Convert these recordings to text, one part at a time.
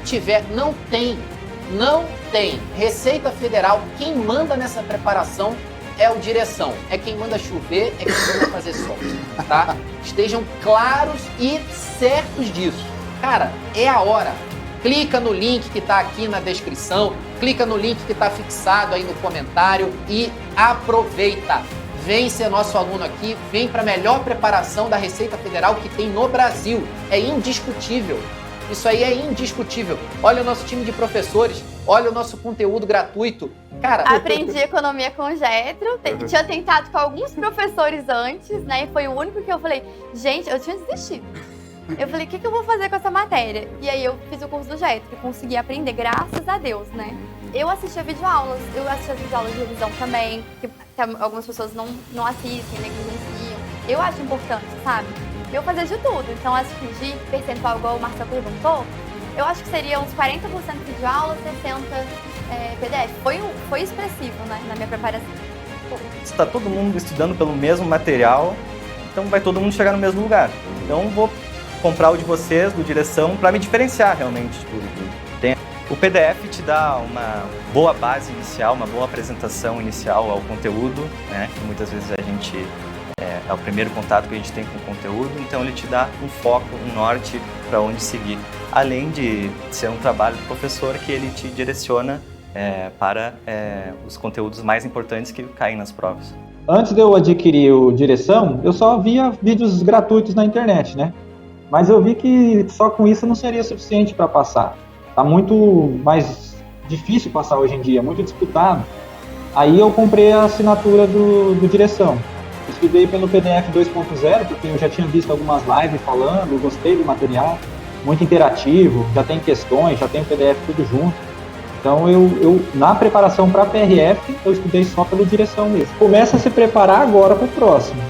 tiver, não tem. Receita Federal, quem manda nessa preparação é o direção. É quem manda chover, é quem manda fazer sol, tá? Estejam claros e certos disso. Cara, é a hora. Clica no link que tá aqui na descrição, clica no link que tá fixado aí no comentário e aproveita. Vem ser nosso aluno aqui, vem para a melhor preparação da Receita Federal que tem no Brasil. É indiscutível. Isso aí é indiscutível. Olha o nosso time de professores, olha o nosso conteúdo gratuito. Cara, aprendi economia com o Getro, tinha tentado com alguns professores antes, né? E foi o único que eu falei, gente, eu tinha desistido. Eu falei, o que eu vou fazer com essa matéria? E aí eu fiz o curso do Getro, consegui aprender, graças a Deus, né? Eu assistia videoaulas, eu assistia as videoaulas de revisão também, que algumas pessoas não assistem, negligenciam. Eu acho importante, sabe? Eu fazia de tudo, então acho que de percentual, igual o Marcelo perguntou, eu acho que seria uns 40% videoaula, 60% PDF. Foi expressivo, né, na minha preparação. Está todo mundo estudando pelo mesmo material, então vai todo mundo chegar no mesmo lugar. Então vou comprar o de vocês, do direção, para me diferenciar realmente de tudo. O PDF te dá uma boa base inicial, uma boa apresentação inicial ao conteúdo, né? Que muitas vezes a gente é o primeiro contato que a gente tem com o conteúdo, então ele te dá um foco, um norte para onde seguir. Além de ser um trabalho do professor que ele te direciona para os conteúdos mais importantes que caem nas provas. Antes de eu adquirir o Direção, eu só via vídeos gratuitos na internet, né? Mas eu vi que só com isso não seria suficiente para passar. Tá muito mais difícil passar hoje em dia, muito disputado. Aí eu comprei a assinatura do Direção. Estudei pelo PDF 2.0, porque eu já tinha visto algumas lives falando, gostei do material, muito interativo, já tem questões, já tem o PDF tudo junto. Então eu na preparação para PRF, eu estudei só pelo Direção mesmo. Começa a se preparar agora para o próximo.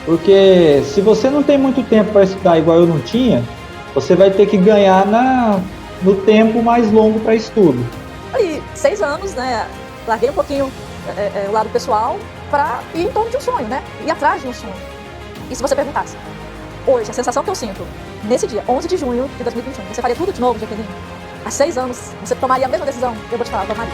Porque se você não tem muito tempo para estudar igual eu não tinha, você vai ter que ganhar no tempo mais longo para estudo. Aí, 6 anos, né? Larguei um pouquinho o lado pessoal para ir em torno de um sonho, né? Ir atrás de um sonho. E se você perguntasse, hoje, a sensação que eu sinto, nesse dia, 11 de junho de 2021, você faria tudo de novo, Jaqueline? Há 6 anos, você tomaria a mesma decisão? Eu vou te falar, eu tomaria.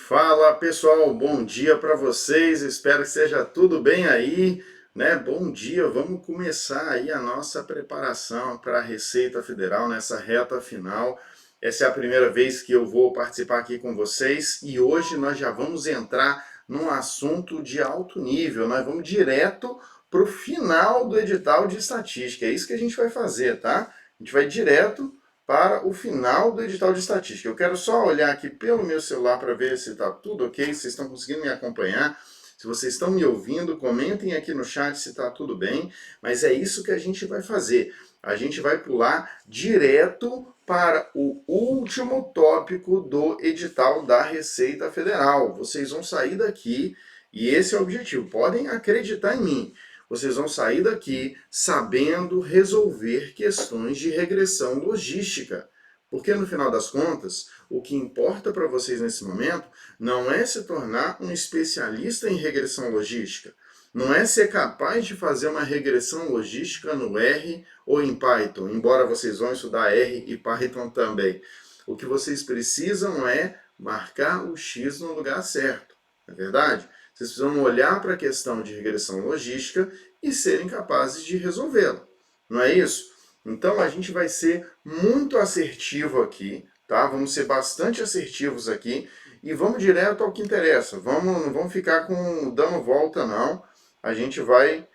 Fala pessoal, bom dia para vocês, espero que seja tudo bem aí, né? Bom dia, vamos começar aí a nossa preparação para a Receita Federal nessa reta final. Essa é a primeira vez que eu vou participar aqui com vocês e hoje nós já vamos entrar num assunto de alto nível, nós vamos direto para o final do edital de estatística, é isso que a gente vai fazer, tá? A gente vai direto para o final do edital de estatística. Eu quero só olhar aqui pelo meu celular para ver se está tudo ok, se vocês estão conseguindo me acompanhar. Se vocês estão me ouvindo, comentem aqui no chat se está tudo bem. Mas é isso que a gente vai fazer. A gente vai pular direto para o último tópico do edital da Receita Federal. Vocês vão sair daqui, e esse é o objetivo, podem acreditar em mim. Vocês vão sair daqui sabendo resolver questões de regressão logística. Porque no final das contas, o que importa para vocês nesse momento não é se tornar um especialista em regressão logística. Não é ser capaz de fazer uma regressão logística no R ou em Python, embora vocês vão estudar R e Python também. O que vocês precisam é marcar o X no lugar certo, não é verdade? Vocês precisam olhar para a questão de regressão logística e serem capazes de resolvê-la. Não é isso? Então a gente vai ser muito assertivo aqui, tá? Vamos ser bastante assertivos aqui e vamos direto ao que interessa. Não vamos ficar dando volta, não. A gente vai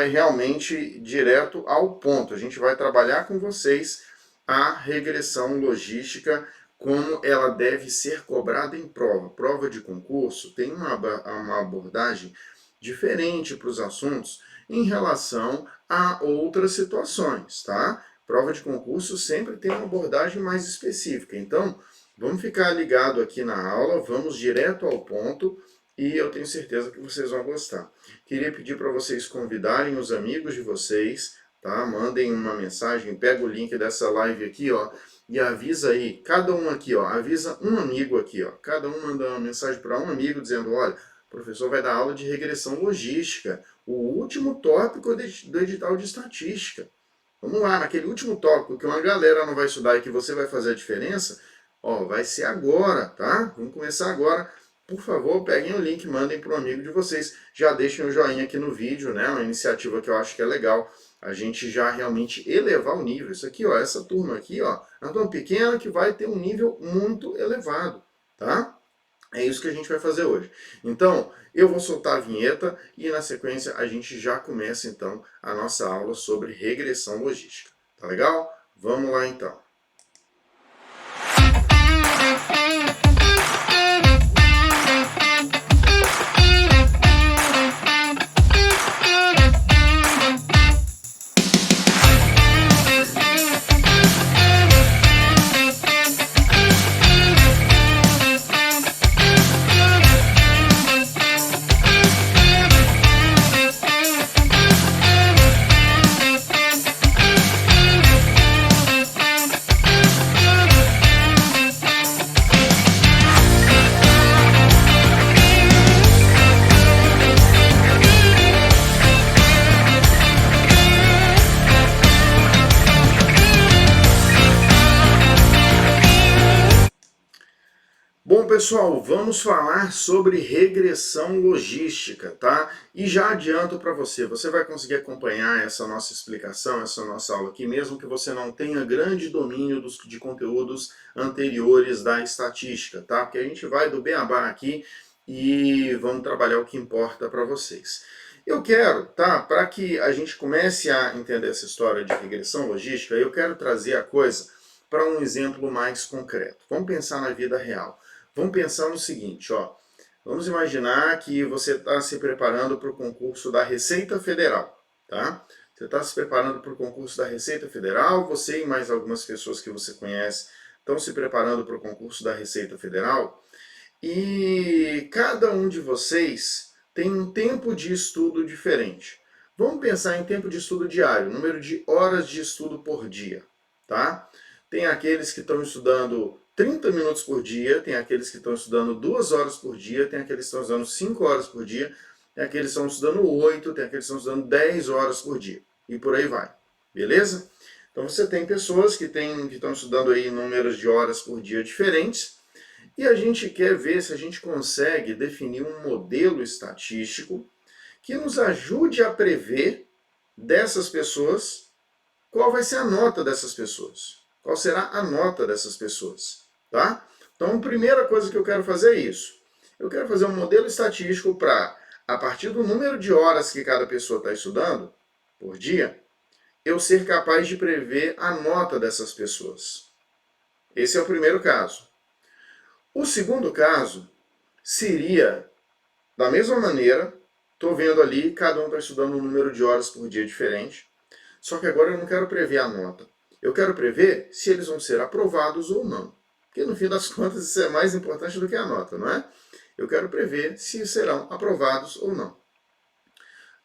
realmente direto ao ponto. A gente vai trabalhar com vocês a regressão logística, como ela deve ser cobrada em prova. Prova de concurso tem uma abordagem diferente para os assuntos em relação a outras situações, tá? Prova de concurso sempre tem uma abordagem mais específica. Então, vamos ficar ligado aqui na aula, vamos direto ao ponto e eu tenho certeza que vocês vão gostar. Queria pedir para vocês convidarem os amigos de vocês, tá? Mandem uma mensagem, pega o link dessa live aqui, ó, e avisa aí, cada um aqui, ó, avisa um amigo aqui, ó, cada um manda uma mensagem para um amigo dizendo, olha, o professor vai dar aula de regressão logística, o último tópico do edital de estatística. Vamos lá, naquele último tópico que uma galera não vai estudar e que você vai fazer a diferença, ó, vai ser agora, tá? Vamos começar agora. Por favor, peguem o link e mandem para um amigo de vocês. Já deixem o joinha aqui no vídeo, né? Uma iniciativa que eu acho que é legal. A gente já realmente elevar o nível. Isso aqui, ó, essa turma aqui, ó, é uma turma pequena que vai ter um nível muito elevado, tá? É isso que a gente vai fazer hoje. Então, eu vou soltar a vinheta e na sequência a gente já começa então a nossa aula sobre regressão logística. Tá legal? Vamos lá então. Bom, pessoal, vamos falar sobre regressão logística, tá? E já adianto para você, você vai conseguir acompanhar essa nossa explicação, essa nossa aula aqui, mesmo que você não tenha grande domínio de conteúdos anteriores da estatística, tá? Porque a gente vai do beabá aqui e vamos trabalhar o que importa para vocês. Eu quero, tá? Para que a gente comece a entender essa história de regressão logística, eu quero trazer a coisa para um exemplo mais concreto. Vamos pensar na vida real. Vamos pensar no seguinte, ó. Vamos imaginar que você está se preparando para o concurso da Receita Federal, tá? Você está se preparando para o concurso da Receita Federal, você e mais algumas pessoas que você conhece estão se preparando para o concurso da Receita Federal, e cada um de vocês tem um tempo de estudo diferente. Vamos pensar em tempo de estudo diário, número de horas de estudo por dia, tá? Tem aqueles que estão estudando 30 minutos por dia, tem aqueles que estão estudando 2 horas por dia, tem aqueles que estão estudando 5 horas por dia, tem aqueles que estão estudando 8, tem aqueles que estão estudando 10 horas por dia. E por aí vai. Beleza? Então você tem pessoas que estão estudando aí números de horas por dia diferentes, e a gente quer ver se a gente consegue definir um modelo estatístico que nos ajude a prever dessas pessoas qual vai ser a nota dessas pessoas. Qual será a nota dessas pessoas, tá? Então, a primeira coisa que eu quero fazer é isso. Eu quero fazer um modelo estatístico para, a partir do número de horas que cada pessoa está estudando por dia, eu ser capaz de prever a nota dessas pessoas. Esse é o primeiro caso. O segundo caso seria, da mesma maneira, estou vendo ali, cada um está estudando um número de horas por dia diferente, só que agora eu não quero prever a nota. Eu quero prever se eles vão ser aprovados ou não. Porque no fim das contas isso é mais importante do que a nota, não é? Eu quero prever se serão aprovados ou não.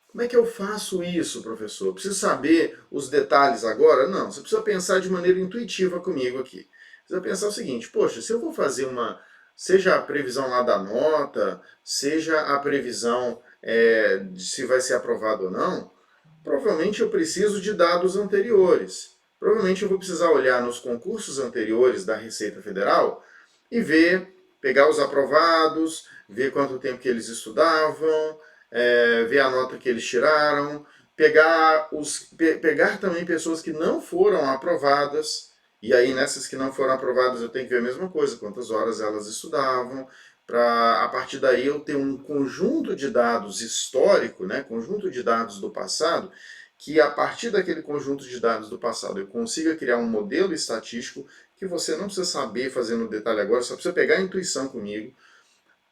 Como é que eu faço isso, professor? Preciso saber os detalhes agora? Não, você precisa pensar de maneira intuitiva comigo aqui. Precisa pensar o seguinte, poxa, se eu vou fazer seja a previsão lá da nota, seja a previsão de se vai ser aprovado ou não, provavelmente eu preciso de dados anteriores. Provavelmente eu vou precisar olhar nos concursos anteriores da Receita Federal e pegar os aprovados, ver quanto tempo que eles estudavam, ver a nota que eles tiraram, pegar também pessoas que não foram aprovadas, e aí nessas que não foram aprovadas eu tenho que ver a mesma coisa, quantas horas elas estudavam, para a partir daí eu ter um conjunto de dados histórico, né, conjunto de dados do passado, que a partir daquele conjunto de dados do passado eu consiga criar um modelo estatístico que você não precisa saber fazer no detalhe agora, só precisa pegar a intuição comigo.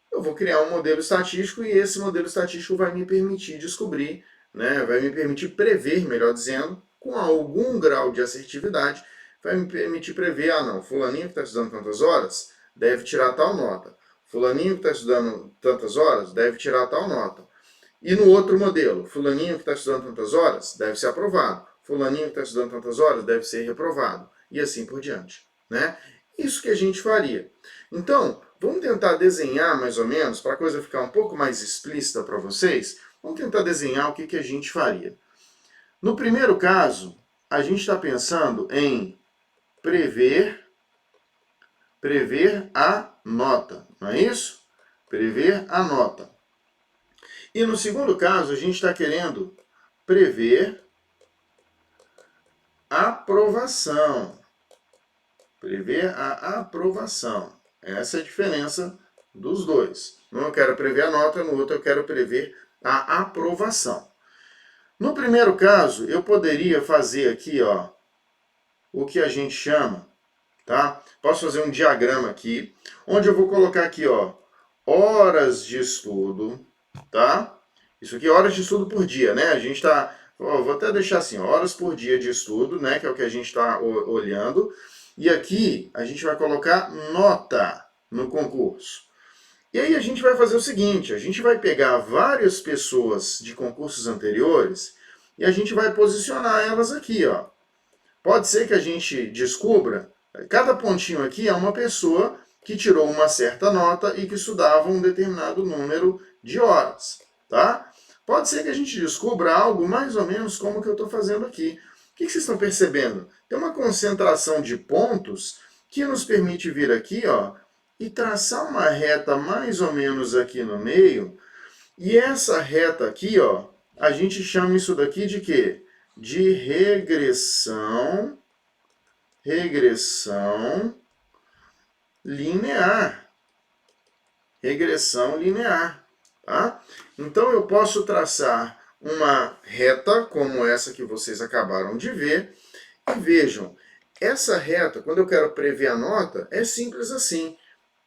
Eu vou criar um modelo estatístico e esse modelo estatístico vai me permitir descobrir, né, vai me permitir prever, melhor dizendo, com algum grau de assertividade, vai me permitir prever, não, fulaninho que está estudando tantas horas deve tirar tal nota. Fulaninho que está estudando tantas horas deve tirar tal nota. E no outro modelo, fulaninho que está estudando tantas horas deve ser aprovado. Fulaninho que está estudando tantas horas deve ser reprovado. E assim por diante. né? Isso que a gente faria. Então, vamos tentar desenhar mais ou menos, para a coisa ficar um pouco mais explícita para vocês, vamos tentar desenhar o que a gente faria. No primeiro caso, a gente está pensando em prever a nota, não é isso? Prever a nota. E no segundo caso, a gente está querendo prever a aprovação. Prever a aprovação. Essa é a diferença dos dois. Um eu quero prever a nota, no outro eu quero prever a aprovação. No primeiro caso, eu poderia fazer aqui, ó, o que a gente chama, tá? Posso fazer um diagrama aqui, onde eu vou colocar aqui, ó, horas de estudo, tá? Isso aqui é horas de estudo por dia, né? A gente tá, ó, vou até deixar assim, horas por dia de estudo, né? Que é o que a gente está olhando. E aqui a gente vai colocar nota no concurso. E aí a gente vai fazer o seguinte, a gente vai pegar várias pessoas de concursos anteriores e a gente vai posicionar elas aqui, ó. Pode ser que a gente descubra, cada pontinho aqui é uma pessoa que tirou uma certa nota e que estudava um determinado número de horas, tá? Pode ser que a gente descubra algo mais ou menos como que eu estou fazendo aqui. O que vocês estão percebendo? Tem uma concentração de pontos que nos permite vir aqui, ó, e traçar uma reta mais ou menos aqui no meio. E essa reta aqui, ó, a gente chama isso daqui de quê? De regressão linear. Regressão linear, tá? Então eu posso traçar uma reta como essa que vocês acabaram de ver. E vejam, essa reta, quando eu quero prever a nota, é simples assim.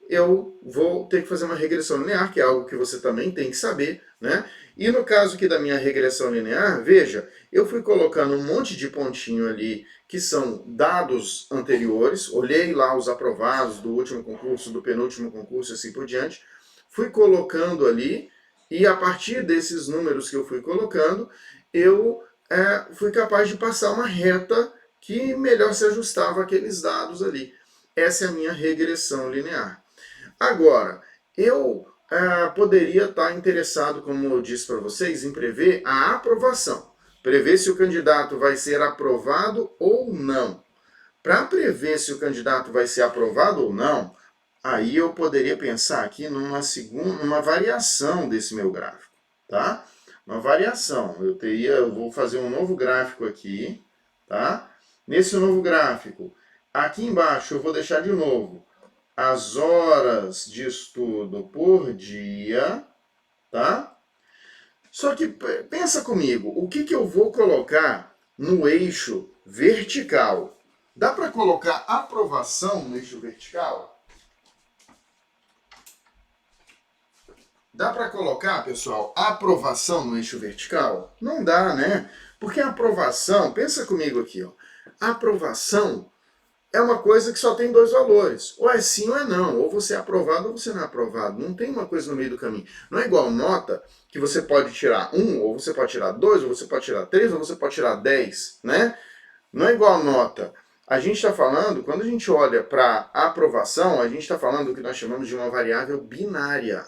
Eu vou ter que fazer uma regressão linear, que é algo que você também tem que saber, né? E no caso aqui da minha regressão linear, veja, eu fui colocando um monte de pontinho ali, que são dados anteriores, olhei lá os aprovados do último concurso, do penúltimo concurso, assim por diante, fui colocando ali, e a partir desses números que eu fui colocando, eu fui capaz de passar uma reta que melhor se ajustava àqueles dados ali. Essa é a minha regressão linear. Agora, eu poderia estar interessado, como eu disse para vocês, em prever a aprovação. Prever se o candidato vai ser aprovado ou não. Para prever se o candidato vai ser aprovado ou não, aí eu poderia pensar aqui numa variação desse meu gráfico, tá? Uma variação. Eu vou fazer um novo gráfico aqui, tá? Nesse novo gráfico, aqui embaixo eu vou deixar de novo as horas de estudo por dia, tá? Só que pensa comigo, o que eu vou colocar no eixo vertical? Dá para colocar aprovação no eixo vertical? Dá para colocar, pessoal, aprovação no eixo vertical? Não dá, né? Porque a aprovação, pensa comigo aqui, ó. A aprovação é uma coisa que só tem dois valores. Ou é sim ou é não. Ou você é aprovado ou você não é aprovado. Não tem uma coisa no meio do caminho. Não é igual nota, que você pode tirar 1, ou você pode tirar 2, ou você pode tirar 3, ou você pode tirar 10, né? Não é igual nota. A gente está falando, quando a gente olha para a aprovação, a gente está falando do que nós chamamos de uma variável binária.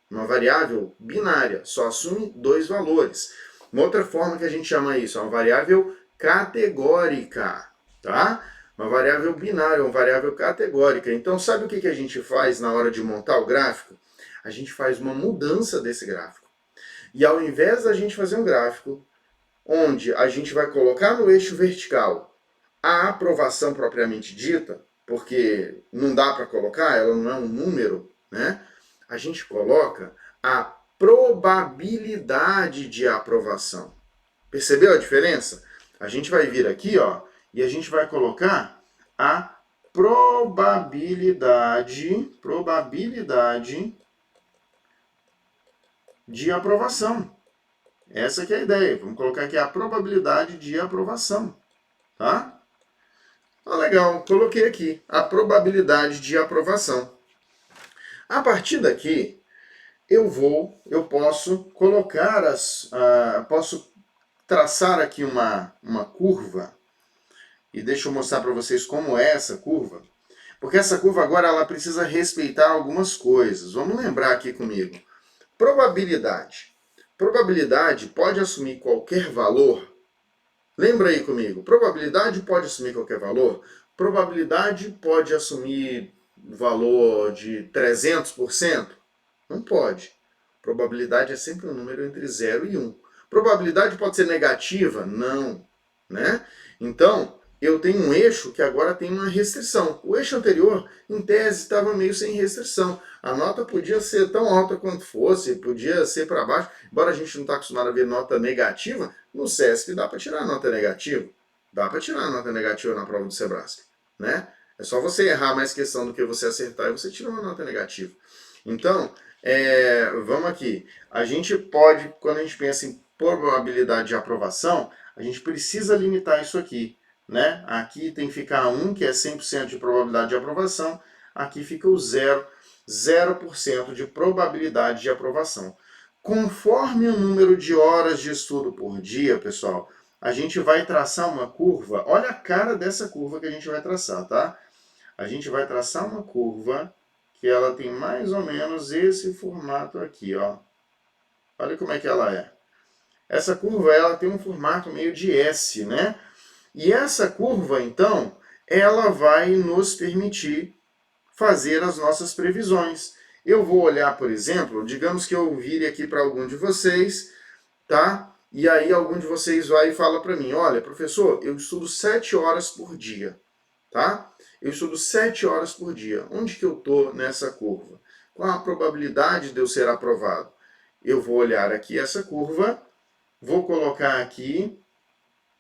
Uma variável binária, só assume dois valores. Uma outra forma que a gente chama isso é uma variável categórica, tá? Uma variável binária, uma variável categórica. Então, sabe o que a gente faz na hora de montar o gráfico? A gente faz uma mudança desse gráfico. E ao invés da gente fazer um gráfico onde a gente vai colocar no eixo vertical a aprovação propriamente dita, porque não dá para colocar, ela não é um número, né? A gente coloca a probabilidade de aprovação. Percebeu a diferença? A gente vai vir aqui, ó, e a gente vai colocar a probabilidade de aprovação. Essa que é a ideia. Vamos colocar aqui a probabilidade de aprovação, tá? Ah, legal, coloquei aqui a probabilidade de aprovação. A partir daqui, eu posso colocar posso traçar aqui uma curva, e deixa eu mostrar para vocês como é essa curva. Porque essa curva agora ela precisa respeitar algumas coisas. Vamos lembrar aqui comigo. Probabilidade. Probabilidade pode assumir qualquer valor. Lembra aí comigo. Probabilidade pode assumir qualquer valor. Probabilidade pode assumir valor de 300%? Não pode. Probabilidade é sempre um número entre 0 e 1. Probabilidade pode ser negativa? Não. Né? Então, eu tenho um eixo que agora tem uma restrição. O eixo anterior, em tese, estava meio sem restrição. A nota podia ser tão alta quanto fosse, podia ser para baixo. Embora a gente não está acostumado a ver nota negativa, no CESP dá para tirar nota negativa. Dá para tirar nota negativa na prova do Sebrasc. Né? É só você errar mais questão do que você acertar e você tira uma nota negativa. Então, vamos aqui. A gente pode, quando a gente pensa em probabilidade de aprovação, a gente precisa limitar isso aqui. Né? Aqui tem que ficar 1, que é 100% de probabilidade de aprovação. Aqui fica o 0% de probabilidade de aprovação. Conforme o número de horas de estudo por dia, pessoal, a gente vai traçar uma curva. Olha a cara dessa curva que a gente vai traçar, tá? A gente vai traçar uma curva que ela tem mais ou menos esse formato aqui, ó. Olha como é que ela é. Essa curva ela tem um formato meio de S, né? E essa curva, então, ela vai nos permitir fazer as nossas previsões. Eu vou olhar, por exemplo, digamos que eu vire aqui para algum de vocês, tá? E aí algum de vocês vai e fala para mim, olha, professor, eu estudo 7 horas por dia, tá? Eu estudo 7 horas por dia. Onde que eu estou nessa curva? Qual a probabilidade de eu ser aprovado? Eu vou olhar aqui essa curva, vou colocar aqui...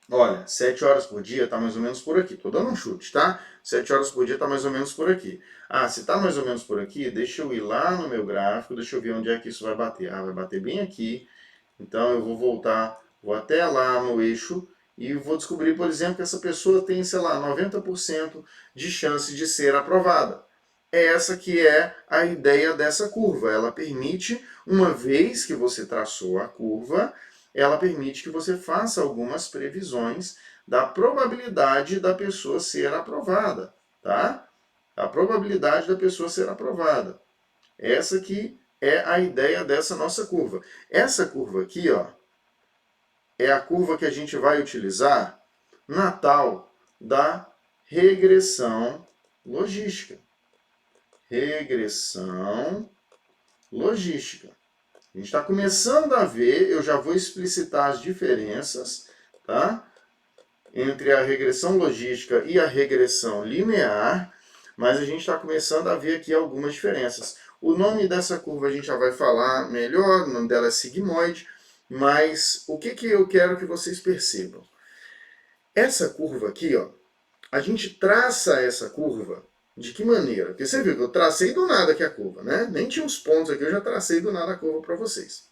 Olha, 7 horas por dia está mais ou menos por aqui. Estou dando um chute, tá? 7 horas por dia está mais ou menos por aqui. Ah, se está mais ou menos por aqui, deixa eu ir lá no meu gráfico, deixa eu ver onde é que isso vai bater. Ah, vai bater bem aqui. Então eu vou voltar, vou até lá no eixo e vou descobrir, por exemplo, que essa pessoa tem, sei lá, 90% de chance de ser aprovada. Essa que é a ideia dessa curva. Ela permite, uma vez que você traçou a curva, ela permite que você faça algumas previsões da probabilidade da pessoa ser aprovada, tá? A probabilidade da pessoa ser aprovada. Essa aqui é a ideia dessa nossa curva. Essa curva aqui, ó, é a curva que a gente vai utilizar na tal da regressão logística. Regressão logística. A gente está começando a ver, eu já vou explicitar as diferenças, tá? Entre a regressão logística e a regressão linear, mas a gente está começando a ver aqui algumas diferenças. O nome dessa curva a gente já vai falar melhor, o nome dela é sigmoide, mas o que eu quero que vocês percebam? Essa curva aqui, ó, a gente traça essa curva de que maneira? Porque você viu que eu tracei do nada aqui a curva, né? Nem tinha os pontos aqui, eu já tracei do nada a curva para vocês.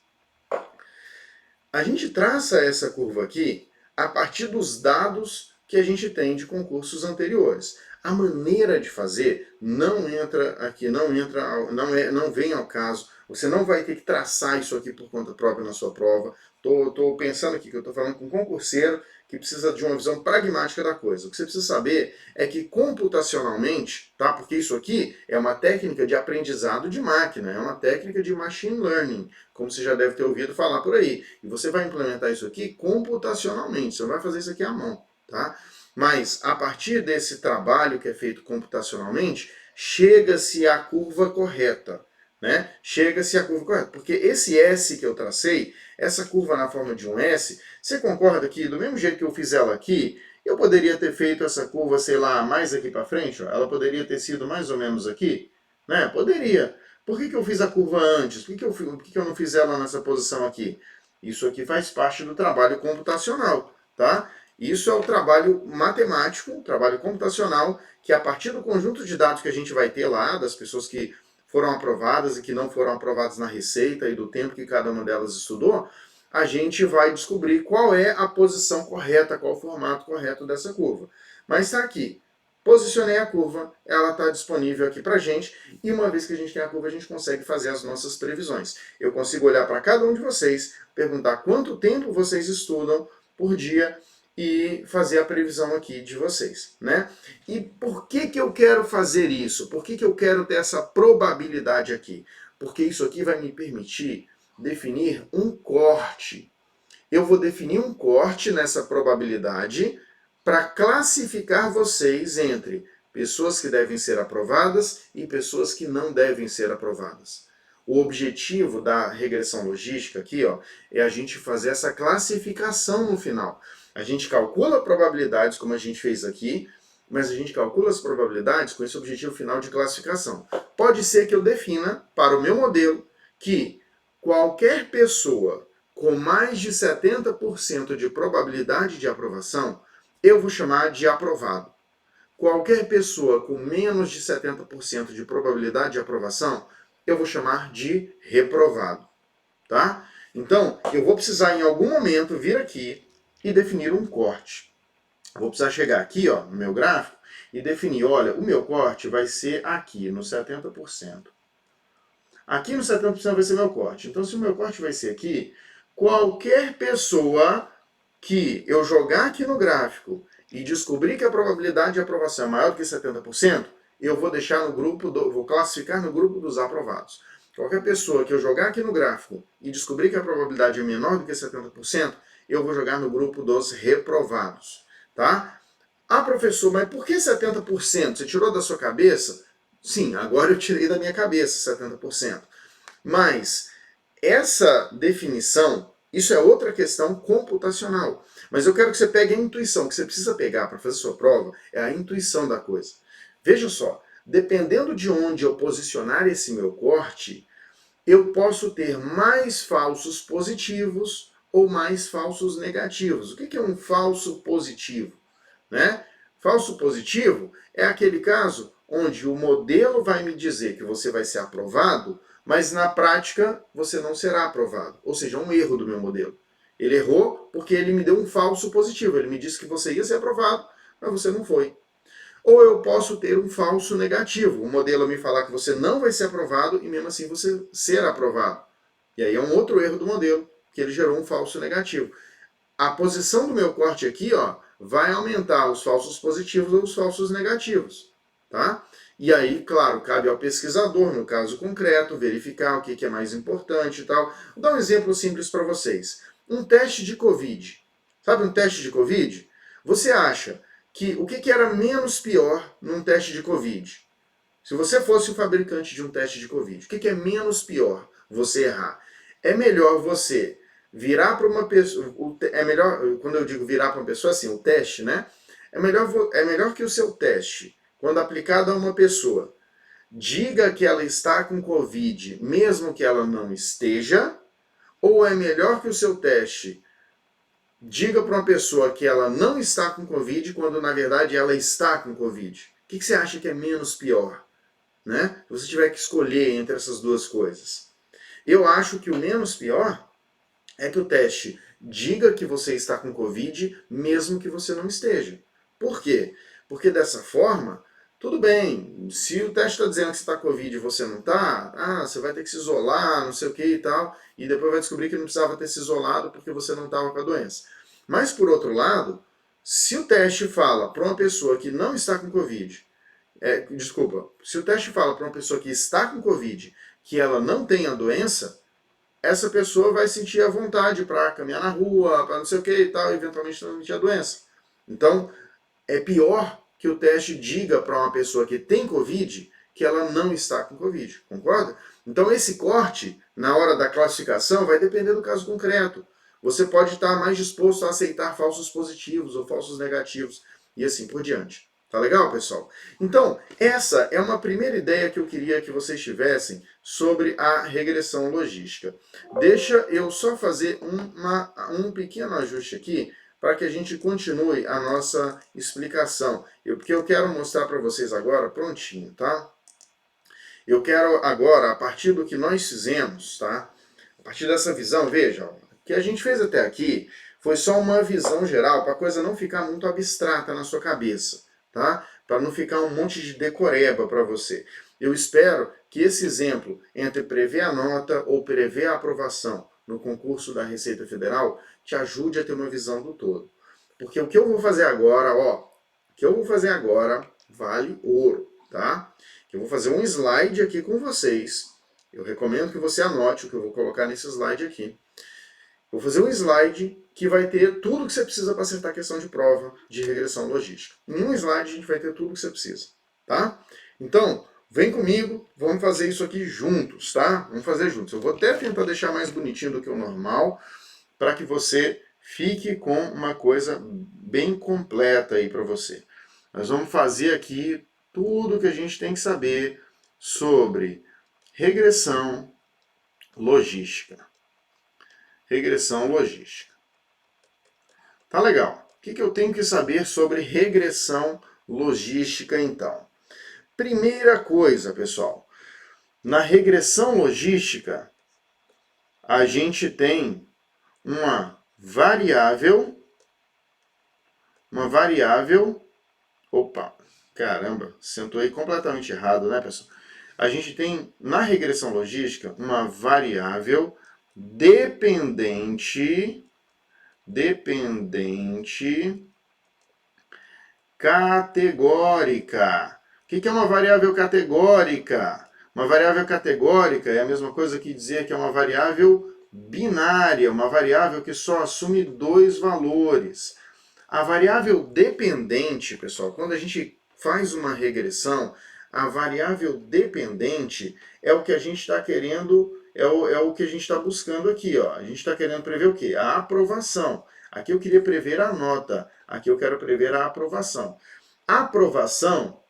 A gente traça essa curva aqui a partir dos dados que a gente tem de concursos anteriores. A maneira de fazer não entra aqui, não vem ao caso. Você não vai ter que traçar isso aqui por conta própria na sua prova. Tô pensando aqui que eu estou falando com um concurseiro que precisa de uma visão pragmática da coisa. O que você precisa saber é que computacionalmente, tá? Porque isso aqui é uma técnica de aprendizado de máquina, é uma técnica de machine learning, como você já deve ter ouvido falar por aí. E você vai implementar isso aqui computacionalmente, você não vai fazer isso aqui à mão, tá? Mas a partir desse trabalho que é feito computacionalmente, chega-se à curva correta. Né? Chega-se à curva correta. Porque esse S que eu tracei, essa curva na forma de um S, você concorda que do mesmo jeito que eu fiz ela aqui, eu poderia ter feito essa curva, sei lá, mais aqui para frente? Ó, ela poderia ter sido mais ou menos aqui? Né? Poderia. Por que eu fiz a curva antes? Por que eu não fiz ela nessa posição aqui? Isso aqui faz parte do trabalho computacional. Tá? Isso é o trabalho matemático, o trabalho computacional, que a partir do conjunto de dados que a gente vai ter lá, das pessoas que foram aprovadas e que não foram aprovadas na receita e do tempo que cada uma delas estudou, a gente vai descobrir qual é a posição correta, qual o formato correto dessa curva. Mas está aqui. Posicionei a curva, ela está disponível aqui para a gente, e uma vez que a gente tem a curva, a gente consegue fazer as nossas previsões. Eu consigo olhar para cada um de vocês, perguntar quanto tempo vocês estudam por dia, e fazer a previsão aqui de vocês, né? E por que que eu quero fazer isso? Por que que eu quero ter essa probabilidade aqui? Porque isso aqui vai me permitir definir um corte. Eu vou definir um corte nessa probabilidade para classificar vocês entre pessoas que devem ser aprovadas e pessoas que não devem ser aprovadas. O objetivo da regressão logística aqui, ó, é a gente fazer essa classificação no final. A gente calcula probabilidades, como a gente fez aqui, mas a gente calcula as probabilidades com esse objetivo final de classificação. Pode ser que eu defina, para o meu modelo, que qualquer pessoa com mais de 70% de probabilidade de aprovação, eu vou chamar de aprovado. Qualquer pessoa com menos de 70% de probabilidade de aprovação, eu vou chamar de reprovado. Tá? Então, eu vou precisar em algum momento vir aqui e definir um corte. Vou precisar chegar aqui, ó, no meu gráfico e definir, olha, o meu corte vai ser aqui, no 70%. Aqui no 70% vai ser meu corte. Então, se o meu corte vai ser aqui, qualquer pessoa que eu jogar aqui no gráfico e descobrir que a probabilidade de aprovação é maior do que 70%, eu vou deixar no grupo, vou classificar no grupo dos aprovados. Qualquer pessoa que eu jogar aqui no gráfico e descobrir que a probabilidade é menor do que 70%, eu vou jogar no grupo dos reprovados. Tá? Ah, professor, mas por que 70%? Você tirou da sua cabeça? Sim, agora eu tirei da minha cabeça 70%. Mas essa definição, isso é outra questão computacional. Mas eu quero que você pegue a intuição, que você precisa pegar para fazer sua prova, é a intuição da coisa. Veja só, dependendo de onde eu posicionar esse meu corte, eu posso ter mais falsos positivos ou mais falsos negativos. O que é um falso positivo? Né? Falso positivo é aquele caso onde o modelo vai me dizer que você vai ser aprovado, mas na prática você não será aprovado. Ou seja, um erro do meu modelo. Ele errou porque ele me deu um falso positivo. Ele me disse que você ia ser aprovado, mas você não foi. Ou eu posso ter um falso negativo. O modelo me falar que você não vai ser aprovado e mesmo assim você ser aprovado. E aí é um outro erro do modelo, que ele gerou um falso negativo. A posição do meu corte aqui, ó, vai aumentar os falsos positivos ou os falsos negativos. Tá? E aí, claro, cabe ao pesquisador, no caso concreto, verificar o que é mais importante e tal. Vou dar um exemplo simples para vocês. Um teste de Covid. Sabe um teste de Covid? Você acha que o que era menos pior num teste de Covid? Se você fosse o fabricante de um teste de Covid, o que é menos pior você errar? É melhor você virar para uma pessoa... É melhor, quando eu digo virar para uma pessoa, assim, o teste, né? É melhor que o seu teste, quando aplicado a uma pessoa, diga que ela está com Covid, mesmo que ela não esteja, ou é melhor que o seu teste diga para uma pessoa que ela não está com Covid, quando na verdade ela está com Covid? O que você acha que é menos pior? Né? Se você tiver que escolher entre essas duas coisas. Eu acho que o menos pior é que o teste diga que você está com Covid, mesmo que você não esteja. Por quê? Porque dessa forma, tudo bem, se o teste está dizendo que você está com Covid e você não está, você vai ter que se isolar, não sei o que e tal, e depois vai descobrir que não precisava ter se isolado porque você não estava com a doença. Mas, por outro lado, se o teste fala para uma pessoa que não está com Covid, se o teste fala para uma pessoa que está com Covid que ela não tem a doença, essa pessoa vai sentir a vontade para caminhar na rua, para não sei o que e tal, e eventualmente transmitir a doença. Então, é pior que o teste diga para uma pessoa que tem Covid que ela não está com Covid, concorda? Então esse corte, na hora da classificação, vai depender do caso concreto. Você pode estar mais disposto a aceitar falsos positivos ou falsos negativos, e assim por diante. Tá legal, pessoal? Então, essa é uma primeira ideia que eu queria que vocês tivessem sobre a regressão logística. Deixa eu só fazer um pequeno ajuste aqui, para que a gente continue a nossa explicação. Porque eu quero mostrar para vocês agora, prontinho, tá? Eu quero agora, a partir do que nós fizemos, tá? A partir dessa visão, veja, o que a gente fez até aqui foi só uma visão geral, para a coisa não ficar muito abstrata na sua cabeça, tá? Para não ficar um monte de decoreba para você. Eu espero que esse exemplo entre prever a nota ou prever a aprovação no concurso da Receita Federal te ajude a ter uma visão do todo. Porque o que eu vou fazer agora, ó, o que eu vou fazer agora vale ouro, tá? Eu vou fazer um slide aqui com vocês. Eu recomendo que você anote o que eu vou colocar nesse slide aqui. Vou fazer um slide que vai ter tudo que você precisa para acertar a questão de prova de regressão logística. Em um slide a gente vai ter tudo que você precisa, tá? Então, vem comigo, vamos fazer isso aqui juntos, tá? Vamos fazer juntos. Eu vou até tentar deixar mais bonitinho do que o normal, para que você fique com uma coisa bem completa aí para você. Nós vamos fazer aqui tudo que a gente tem que saber sobre regressão logística. Regressão logística. Tá legal. O que eu tenho que saber sobre regressão logística, então? Primeira coisa, pessoal. Na regressão logística, a gente tem uma variável. Opa, caramba, acentuei completamente errado, né, pessoal? A gente tem, na regressão logística, uma variável dependente categórica. O que é uma variável categórica? Uma variável categórica é a mesma coisa que dizer que é uma variável binária, uma variável que só assume dois valores. A variável dependente, pessoal, quando a gente faz uma regressão, a variável dependente é o que a gente está querendo, é o que a gente está buscando aqui. Ó. A gente está querendo prever o quê? A aprovação. Aqui eu queria prever a nota, aqui eu quero prever a aprovação. A aprovação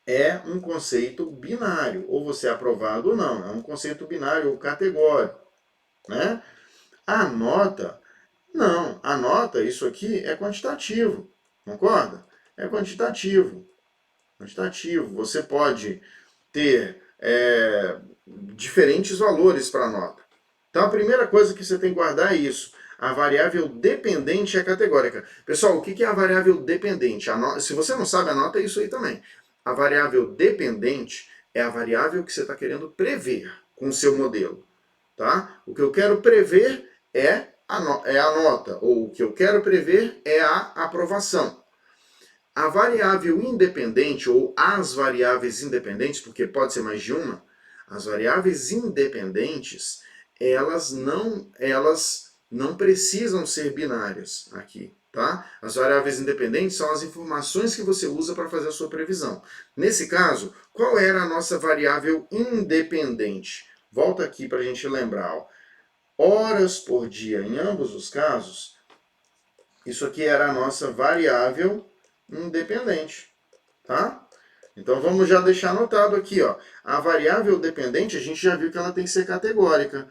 é um conceito binário, ou você é aprovado ou não, é um conceito binário ou categórico. Né? A nota, não, a nota, isso aqui é quantitativo, concorda? É quantitativo. Você pode ter diferentes valores para a nota. Então a primeira coisa que você tem que guardar é isso. A variável dependente é categórica. Pessoal, o que é a variável dependente? Se você não sabe, a nota é isso aí também. A variável dependente é a variável que você está querendo prever com o seu modelo. Tá? O que eu quero prever é a nota, ou o que eu quero prever é a aprovação. A variável independente, ou as variáveis independentes, porque pode ser mais de uma, as variáveis independentes, elas não precisam ser binárias aqui. Tá? As variáveis independentes são as informações que você usa para fazer a sua previsão. Nesse caso, qual era a nossa variável independente? Volta aqui para a gente lembrar. Ó. Horas por dia, em ambos os casos, isso aqui era a nossa variável independente. Tá? Então vamos já deixar anotado aqui. Ó. A variável dependente, a gente já viu que ela tem que ser categórica.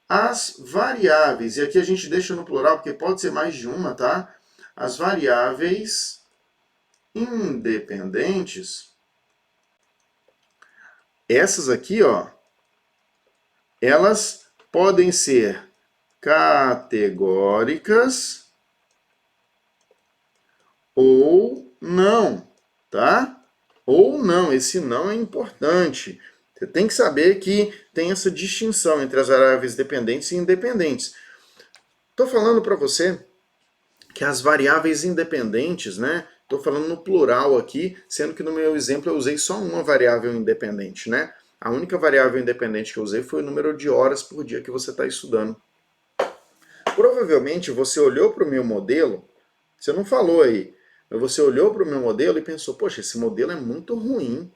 As variáveis, e aqui a gente deixa no plural, porque pode ser mais de uma, tá? As variáveis independentes, essas aqui, ó, elas podem ser categóricas ou não, tá? Ou não, esse não é importante. Você tem que saber que tem essa distinção entre as variáveis dependentes e independentes. Estou falando para você que as variáveis independentes, né? Estou falando no plural aqui, sendo que no meu exemplo eu usei só uma variável independente, né? A única variável independente que eu usei foi o número de horas por dia que você está estudando. Provavelmente você olhou para o meu modelo, você não falou aí, mas você olhou para o meu modelo e pensou, poxa, esse modelo é muito ruim.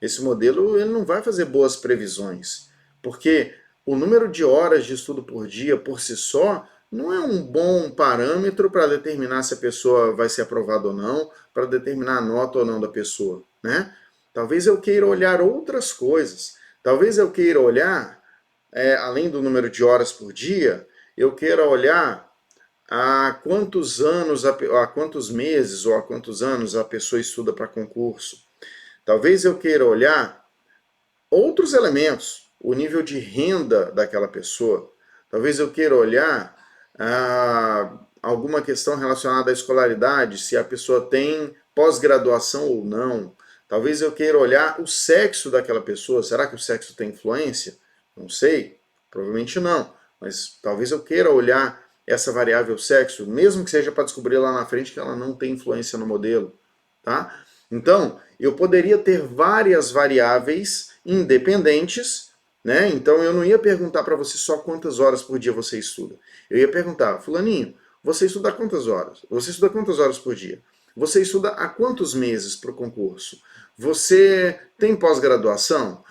Esse modelo ele não vai fazer boas previsões, porque o número de horas de estudo por dia, por si só, não é um bom parâmetro para determinar se a pessoa vai ser aprovada ou não, para determinar a nota ou não da pessoa. Né? Talvez eu queira olhar outras coisas. Talvez eu queira olhar, além do número de horas por dia, eu queira olhar há quantos anos, há quantos meses ou há quantos anos a pessoa estuda para concurso. Talvez eu queira olhar outros elementos, o nível de renda daquela pessoa. Talvez eu queira olhar alguma questão relacionada à escolaridade, se a pessoa tem pós-graduação ou não. Talvez eu queira olhar o sexo daquela pessoa. Será que o sexo tem influência? Não sei, provavelmente não. Mas talvez eu queira olhar essa variável sexo, mesmo que seja para descobrir lá na frente que ela não tem influência no modelo, tá? Então, eu poderia ter várias variáveis independentes, né? Então, eu não ia perguntar para você só quantas horas por dia você estuda. Eu ia perguntar, fulaninho, você estuda quantas horas? Você estuda quantas horas por dia? Você estuda há quantos meses para o concurso? Você tem pós-graduação?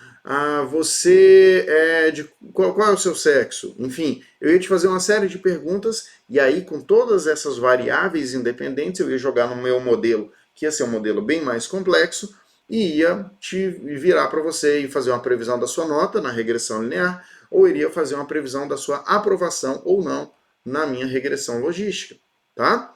Você é de qual é o seu sexo? Enfim, eu ia te fazer uma série de perguntas e aí com todas essas variáveis independentes eu ia jogar no meu modelo, que ia ser um modelo bem mais complexo, e ia te virar para você e fazer uma previsão da sua nota na regressão linear, ou iria fazer uma previsão da sua aprovação ou não na minha regressão logística, tá?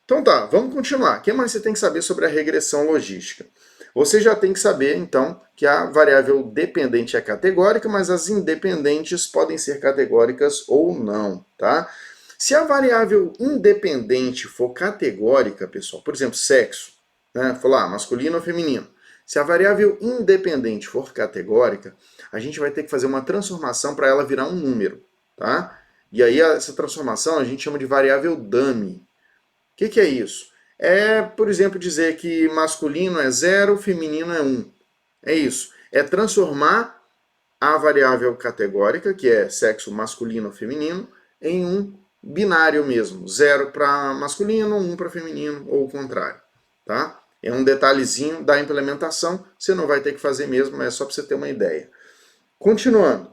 Então tá, vamos continuar. O que mais você tem que saber sobre a regressão logística? Você já tem que saber, então, que a variável dependente é categórica, mas as independentes podem ser categóricas ou não, tá? Se a variável independente for categórica, pessoal, por exemplo, sexo, né? Falar masculino ou feminino. Se a variável independente for categórica, a gente vai ter que fazer uma transformação para ela virar um número, tá? E aí essa transformação a gente chama de variável dummy. O que é isso? É, por exemplo, dizer que masculino é 0, feminino é 1. É isso. É transformar a variável categórica, que é sexo masculino ou feminino, em um binário mesmo. 0 para masculino, 1 para feminino, ou o contrário. Tá? É um detalhezinho da implementação, você não vai ter que fazer mesmo, mas é só para você ter uma ideia. Continuando.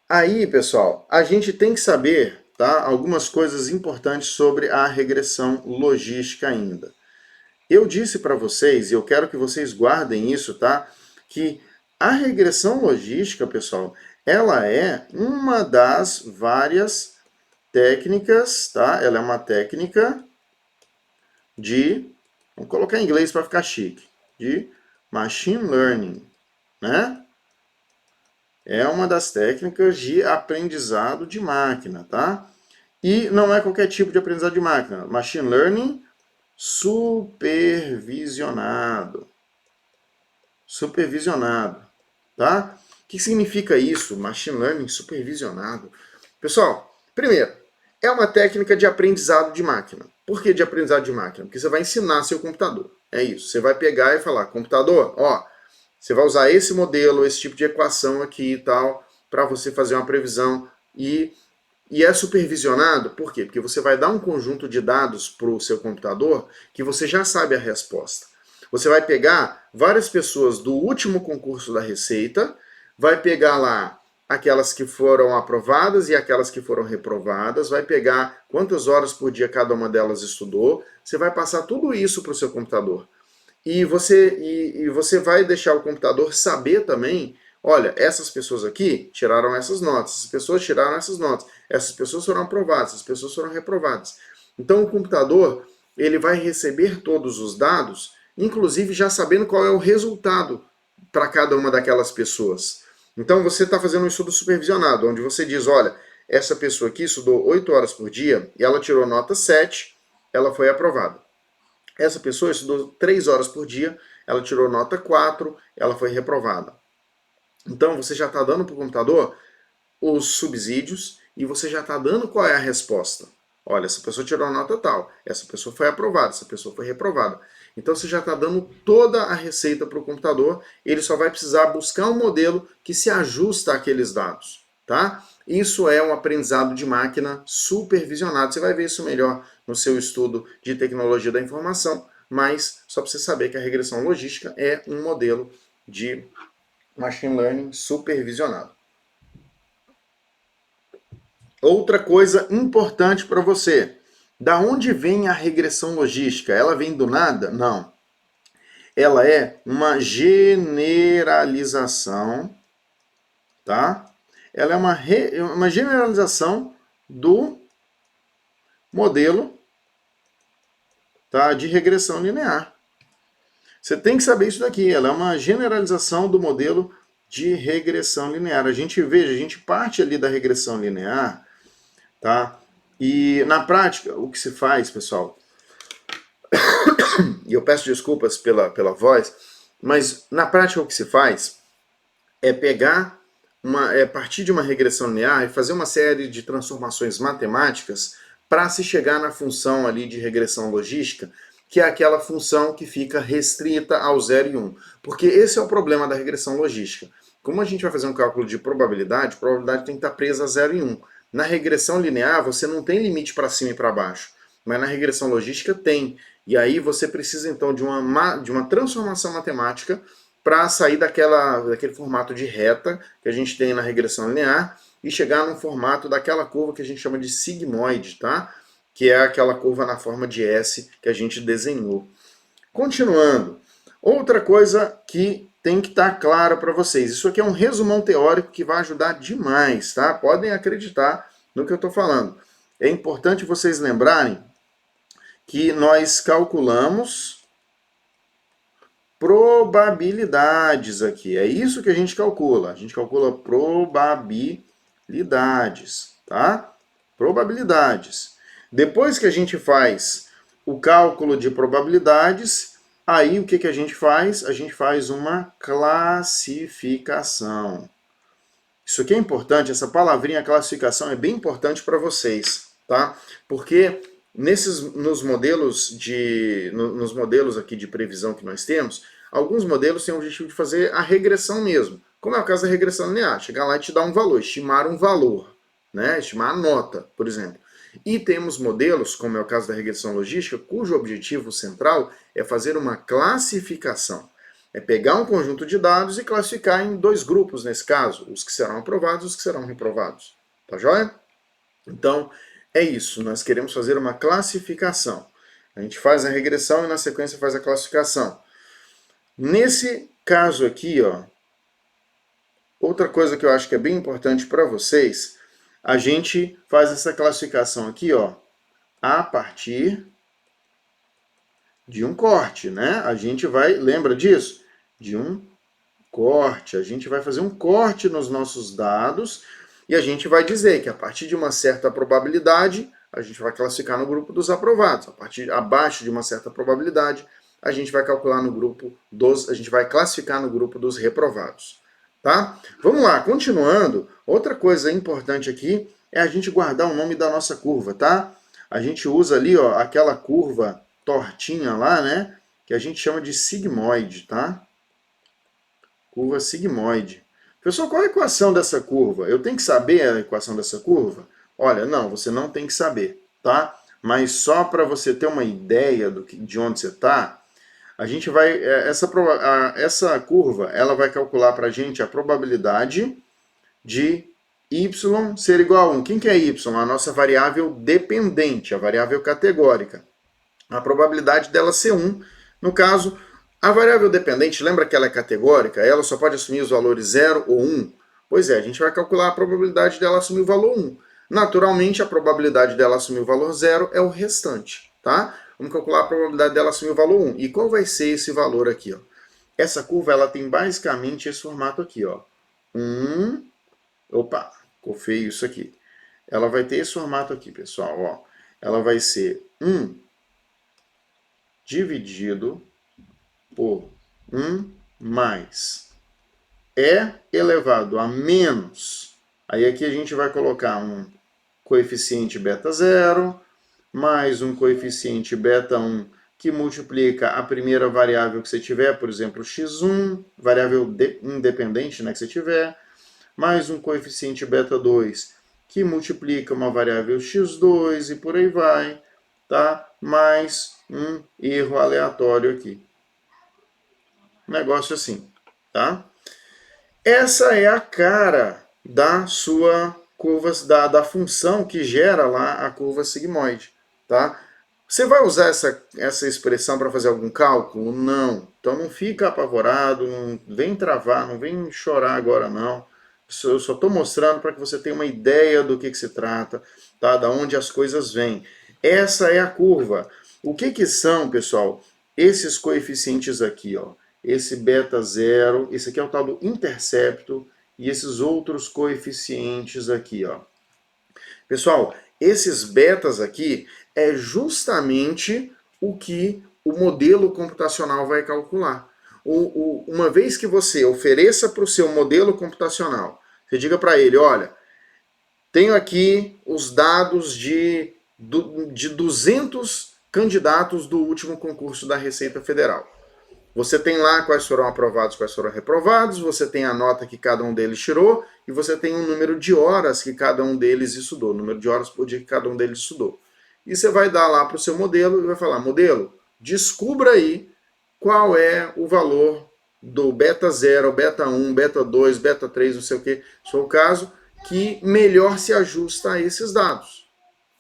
Aí, pessoal, a gente tem que saber, tá, algumas coisas importantes sobre a regressão logística ainda. Eu disse para vocês, e eu quero que vocês guardem isso, tá, que a regressão logística, pessoal, ela é uma das várias técnicas, tá? Ela é uma técnica de, vamos colocar em inglês para ficar chique, de machine learning, né? É uma das técnicas de aprendizado de máquina, tá? E não é qualquer tipo de aprendizado de máquina. Machine Learning supervisionado. Supervisionado, tá? O que significa isso? Machine Learning supervisionado. Pessoal, primeiro, é uma técnica de aprendizado de máquina. Por que de aprendizado de máquina? Porque você vai ensinar seu computador. É isso. Você vai pegar e falar, computador, ó, você vai usar esse modelo, esse tipo de equação aqui e tal, para você fazer uma previsão. E é supervisionado, por quê? Porque você vai dar um conjunto de dados para o seu computador que você já sabe a resposta. Você vai pegar várias pessoas do último concurso da Receita, vai pegar lá aquelas que foram aprovadas e aquelas que foram reprovadas, vai pegar quantas horas por dia cada uma delas estudou, você vai passar tudo isso para o seu computador. E você vai deixar o computador saber também, olha, essas pessoas aqui tiraram essas notas, essas pessoas tiraram essas notas, essas pessoas foram aprovadas, essas pessoas foram reprovadas. Então o computador, ele vai receber todos os dados, inclusive já sabendo qual é o resultado para cada uma daquelas pessoas. Então você está fazendo um estudo supervisionado, onde você diz, olha, essa pessoa aqui estudou 8 horas por dia e ela tirou nota 7, ela foi aprovada. Essa pessoa estudou 3 horas por dia, ela tirou nota 4, ela foi reprovada. Então você já está dando para o computador os subsídios e você já está dando qual é a resposta. Olha, essa pessoa tirou nota tal, essa pessoa foi aprovada, essa pessoa foi reprovada. Então você já está dando toda a receita para o computador, ele só vai precisar buscar um modelo que se ajusta àqueles dados, tá? Isso é um aprendizado de máquina supervisionado. Você vai ver isso melhor no seu estudo de tecnologia da informação, mas só para você saber que a regressão logística é um modelo de machine learning supervisionado. Outra coisa importante para você. Da onde vem a regressão logística? Ela vem do nada? Não. Ela é uma generalização, tá? Ela é uma generalização do modelo, tá, de regressão linear. Você tem que saber isso daqui. Ela é uma generalização do modelo de regressão linear. A gente parte ali da regressão linear, tá? E na prática, o que se faz, pessoal, e eu peço desculpas pela voz, mas na prática o que se faz é pegar partir de uma regressão linear e fazer uma série de transformações matemáticas para se chegar na função ali de regressão logística, que é aquela função que fica restrita ao 0 e 1. Porque esse é o problema da regressão logística. Como a gente vai fazer um cálculo de probabilidade, a probabilidade tem que estar presa a 0 e 1. Na regressão linear, você não tem limite para cima e para baixo, mas na regressão logística tem. E aí você precisa, então, de uma transformação matemática para sair daquele formato de reta que a gente tem na regressão linear e chegar no formato daquela curva que a gente chama de sigmoide, tá? Que é aquela curva na forma de S que a gente desenhou. Continuando, outra coisa que tem que estar clara para vocês. Isso aqui é um resumão teórico que vai ajudar demais, tá? Podem acreditar no que eu estou falando. É importante vocês lembrarem que nós calculamos probabilidades aqui. É isso que a gente calcula. A gente calcula probabilidades, tá? Probabilidades. Depois que a gente faz o cálculo de probabilidades, aí o que a gente faz? A gente faz uma classificação. Isso aqui é importante, essa palavrinha classificação é bem importante para vocês, tá? Porque nos modelos aqui de previsão que nós temos, alguns modelos têm o objetivo de fazer a regressão mesmo, como é o caso da regressão linear, chegar lá e te dar um valor, estimar um valor, né? Estimar a nota, por exemplo. E temos modelos, como é o caso da regressão logística, cujo objetivo central é fazer uma classificação. É pegar um conjunto de dados e classificar em 2 grupos, nesse caso, os que serão aprovados e os que serão reprovados. Tá joia? Então, é isso, nós queremos fazer uma classificação. A gente faz a regressão e na sequência faz a classificação. Nesse caso aqui, ó, outra coisa que eu acho que é bem importante para vocês, a gente faz essa classificação aqui, ó, a partir de um corte, né? A gente vai, lembra disso? De um corte. A gente vai fazer um corte nos nossos dados e a gente vai dizer que a partir de uma certa probabilidade, a gente vai classificar no grupo dos aprovados. A partir abaixo de uma certa probabilidade, a gente vai calcular no grupo a gente vai classificar no grupo dos reprovados. Tá? Vamos lá, continuando. Outra coisa importante aqui é a gente guardar o nome da nossa curva, tá? A gente usa ali, ó, aquela curva tortinha lá, né? Que a gente chama de sigmoide, tá? Curva sigmoide. Pessoal, qual é a equação dessa curva? Eu tenho que saber a equação dessa curva? Olha, não, você não tem que saber, tá? Mas só para você ter uma ideia de onde você está, a gente vai, essa curva, ela vai calcular para a gente a probabilidade de y ser igual a 1. Quem que é y? A nossa variável dependente, a variável categórica. A probabilidade dela ser 1. No caso, a variável dependente, lembra que ela é categórica? Ela só pode assumir os valores 0 ou 1? Pois é, a gente vai calcular a probabilidade dela assumir o valor 1. Naturalmente, a probabilidade dela assumir o valor 0 é o restante, tá? Vamos calcular a probabilidade dela assumir o valor 1. E qual vai ser esse valor aqui, ó? Essa curva, ela tem basicamente esse formato aqui, ó. Opa, ficou feio isso aqui. Ela vai ter esse formato aqui, pessoal, ó. Ela vai ser 1 dividido por 1 mais E elevado a menos. Aí aqui a gente vai colocar um coeficiente beta 0, mais um coeficiente beta 1, que multiplica a primeira variável que você tiver, por exemplo, x1, variável independente, né, que você tiver, mais um coeficiente beta 2, que multiplica uma variável x2 e por aí vai, tá? Mais um erro aleatório aqui. Negócio assim, tá? Essa é a cara da sua curva, da função que gera lá a curva sigmoide, tá? Você vai usar essa expressão para fazer algum cálculo? Não. Então não fica apavorado, não vem travar, não vem chorar agora não. Eu só estou mostrando para que você tenha uma ideia do que se trata, tá? Da onde as coisas vêm. Essa é a curva. O que são, pessoal? Esses coeficientes aqui, ó. Esse beta 0, esse aqui é o tal do intercepto, e esses outros coeficientes aqui, ó. Pessoal, esses betas aqui é justamente o que o modelo computacional vai calcular. Uma vez que você ofereça para o seu modelo computacional Você diga para ele, olha, tenho aqui os dados de 200 candidatos do último concurso da Receita Federal. Você tem lá quais foram aprovados, quais foram reprovados, você tem a nota que cada um deles tirou e você tem um número de horas que cada um deles estudou, número de horas por dia que cada um deles estudou. E você vai dar lá para o seu modelo e vai falar, modelo, descubra aí qual é o valor do beta 0, beta 1, beta 2, beta 3, não sei o que, se for o caso, que melhor se ajusta a esses dados.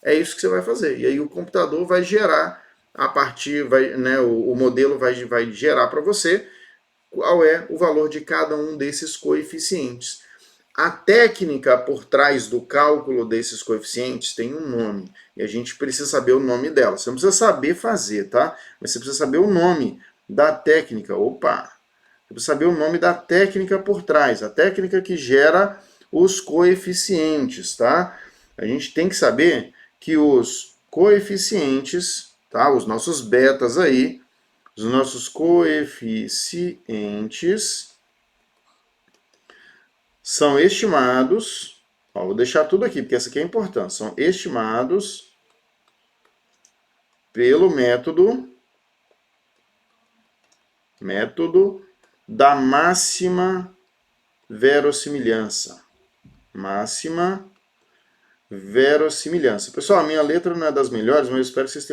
É isso que você vai fazer. E aí o computador vai gerar, a partir, o modelo vai gerar para você qual é o valor de cada um desses coeficientes. A técnica por trás do cálculo desses coeficientes tem um nome. E a gente precisa saber o nome dela. Você não precisa saber fazer, tá? Mas você precisa saber o nome da técnica. Opa! Você precisa saber o nome da técnica por trás. A técnica que gera os coeficientes, tá? A gente tem que saber que os coeficientes, tá? Os nossos betas aí, os nossos coeficientes são estimados, ó, vou deixar tudo aqui, porque essa aqui é importante, são estimados pelo método da máxima verossimilhança. Máxima verossimilhança. Pessoal, a minha letra não é das melhores, mas eu espero que vocês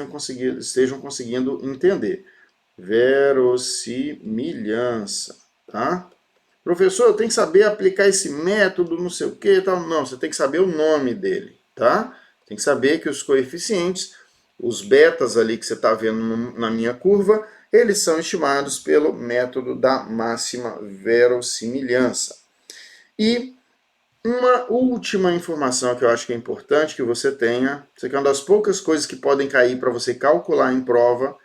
estejam conseguindo entender. Verossimilhança, tá? Professor, eu tenho que saber aplicar esse método, não sei o que, tal. Não, você tem que saber o nome dele, tá? Tem que saber que os coeficientes, os betas ali que você está vendo na minha curva, eles são estimados pelo método da máxima verossimilhança. E uma última informação que eu acho que é importante que você tenha, isso aqui é uma das poucas coisas que podem cair para você calcular em prova,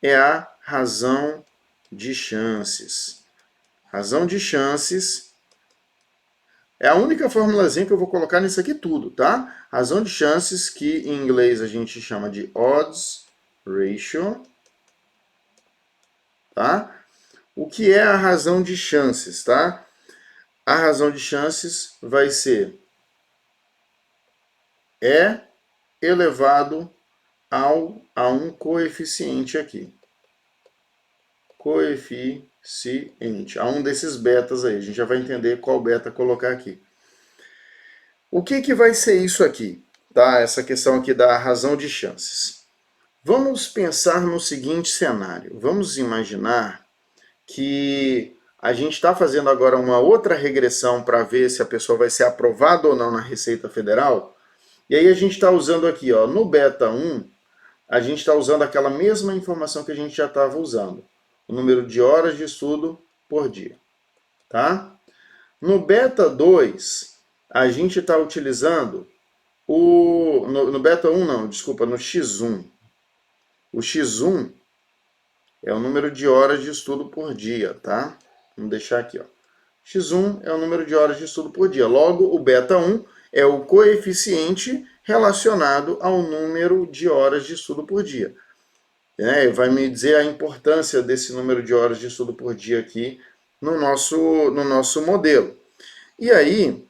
é a razão de chances. Razão de chances é a única formulazinha que eu vou colocar nisso aqui tudo, tá? Razão de chances, que em inglês a gente chama de odds ratio, tá? O que é a razão de chances, tá? A razão de chances vai ser E elevado a um coeficiente aqui. Coeficiente. A um desses betas aí. A gente já vai entender qual beta colocar aqui. O que vai ser isso aqui? Tá? Essa questão aqui da razão de chances. Vamos pensar no seguinte cenário. Vamos imaginar que a gente está fazendo agora uma outra regressão para ver se a pessoa vai ser aprovada ou não na Receita Federal. E aí a gente está usando aqui, ó, no beta 1, a gente está usando aquela mesma informação que a gente já estava usando. O número de horas de estudo por dia. Tá? No beta 2, a gente está utilizando no beta 1 não, desculpa, no X1. O X1 é o número de horas de estudo por dia, tá? Vamos deixar aqui, ó. X1 é o número de horas de estudo por dia. Logo, o beta 1 é o coeficiente relacionado ao número de horas de estudo por dia. Vai me dizer a importância desse número de horas de estudo por dia aqui no nosso modelo. E aí,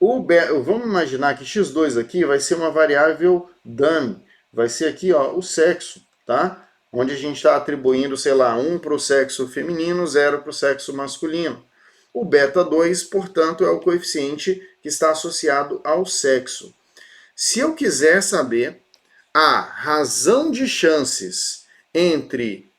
vamos imaginar que x2 aqui vai ser uma variável dummy. Vai ser aqui, ó, o sexo, tá? Onde a gente está atribuindo, sei lá, 1 para o sexo feminino, 0 para o sexo masculino. O beta 2, portanto, é o coeficiente que está associado ao sexo. Se eu quiser saber a razão de chances entre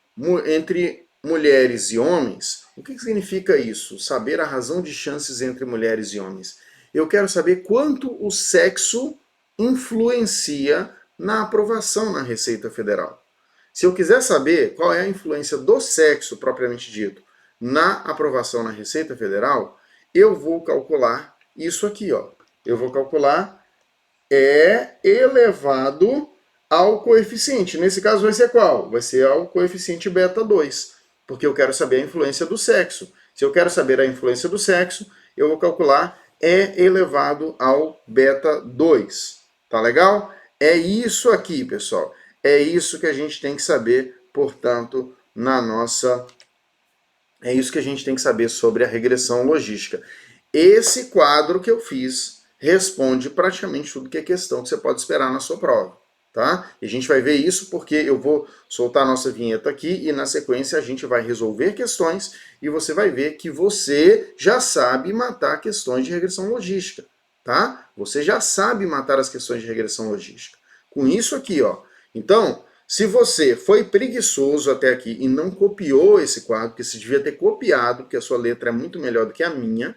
mulheres e homens, o que significa isso? Saber a razão de chances entre mulheres e homens. Eu quero saber quanto o sexo influencia na aprovação na Receita Federal. Se eu quiser saber qual é a influência do sexo, propriamente dito, na aprovação na Receita Federal, eu vou calcular isso aqui, ó. Eu vou calcular E elevado ao coeficiente. Nesse caso vai ser qual? Vai ser ao coeficiente beta 2, porque eu quero saber a influência do sexo. Se eu quero saber a influência do sexo, eu vou calcular E elevado ao beta 2. Tá legal? É isso aqui, pessoal. É isso que a gente tem que saber, portanto, é isso que a gente tem que saber sobre a regressão logística. esse quadro que eu fiz responde praticamente tudo que é questão que você pode esperar na sua prova, tá? E a gente vai ver isso porque eu vou soltar a nossa vinheta aqui e na sequência a gente vai resolver questões e você vai ver que você já sabe matar questões de regressão logística, tá? Você já sabe matar as questões de regressão logística. Com isso aqui, ó. Então, se você foi preguiçoso até aqui e não copiou esse quadro, porque você devia ter copiado, porque a sua letra é muito melhor do que a minha,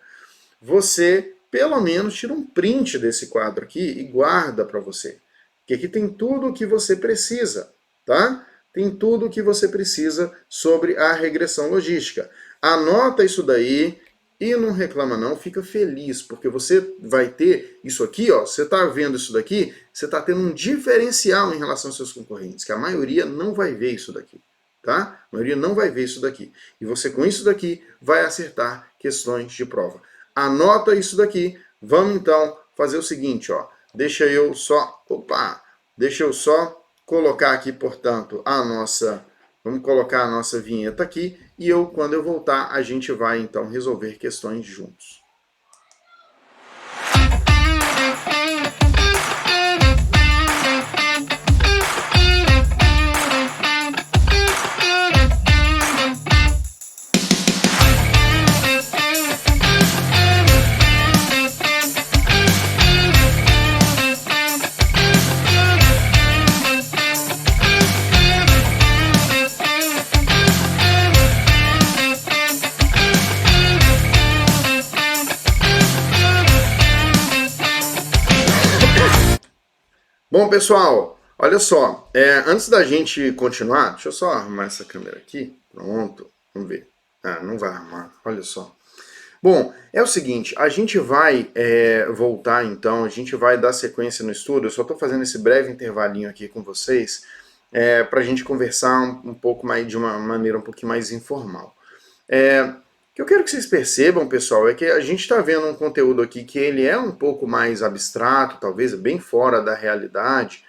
você pelo menos tira um print desse quadro aqui e guarda para você. Porque aqui tem tudo o que você precisa, tá? Tem tudo o que você precisa sobre a regressão logística. Anota isso daí e não reclama não, fica feliz, porque você vai ter isso aqui, ó, você está vendo isso daqui, você está tendo um diferencial em relação aos seus concorrentes, que a maioria não vai ver isso daqui, tá? A maioria não vai ver isso daqui. E você com isso daqui vai acertar questões de prova. Anota isso daqui. Vamos então fazer o seguinte, ó. Deixa eu só colocar aqui, portanto, vamos colocar a nossa vinheta aqui e quando eu voltar, a gente vai então resolver questões juntos. Bom, pessoal, olha só, antes da gente continuar, deixa eu só arrumar essa câmera aqui, pronto, vamos ver, não vai arrumar, olha só. Bom, é o seguinte, a gente vai voltar então, a gente vai dar sequência no estudo, eu só estou fazendo esse breve intervalinho aqui com vocês, para a gente conversar um pouco mais, de uma maneira um pouquinho mais informal. O que eu quero que vocês percebam, pessoal, é que a gente está vendo um conteúdo aqui que ele é um pouco mais abstrato, talvez bem fora da realidade,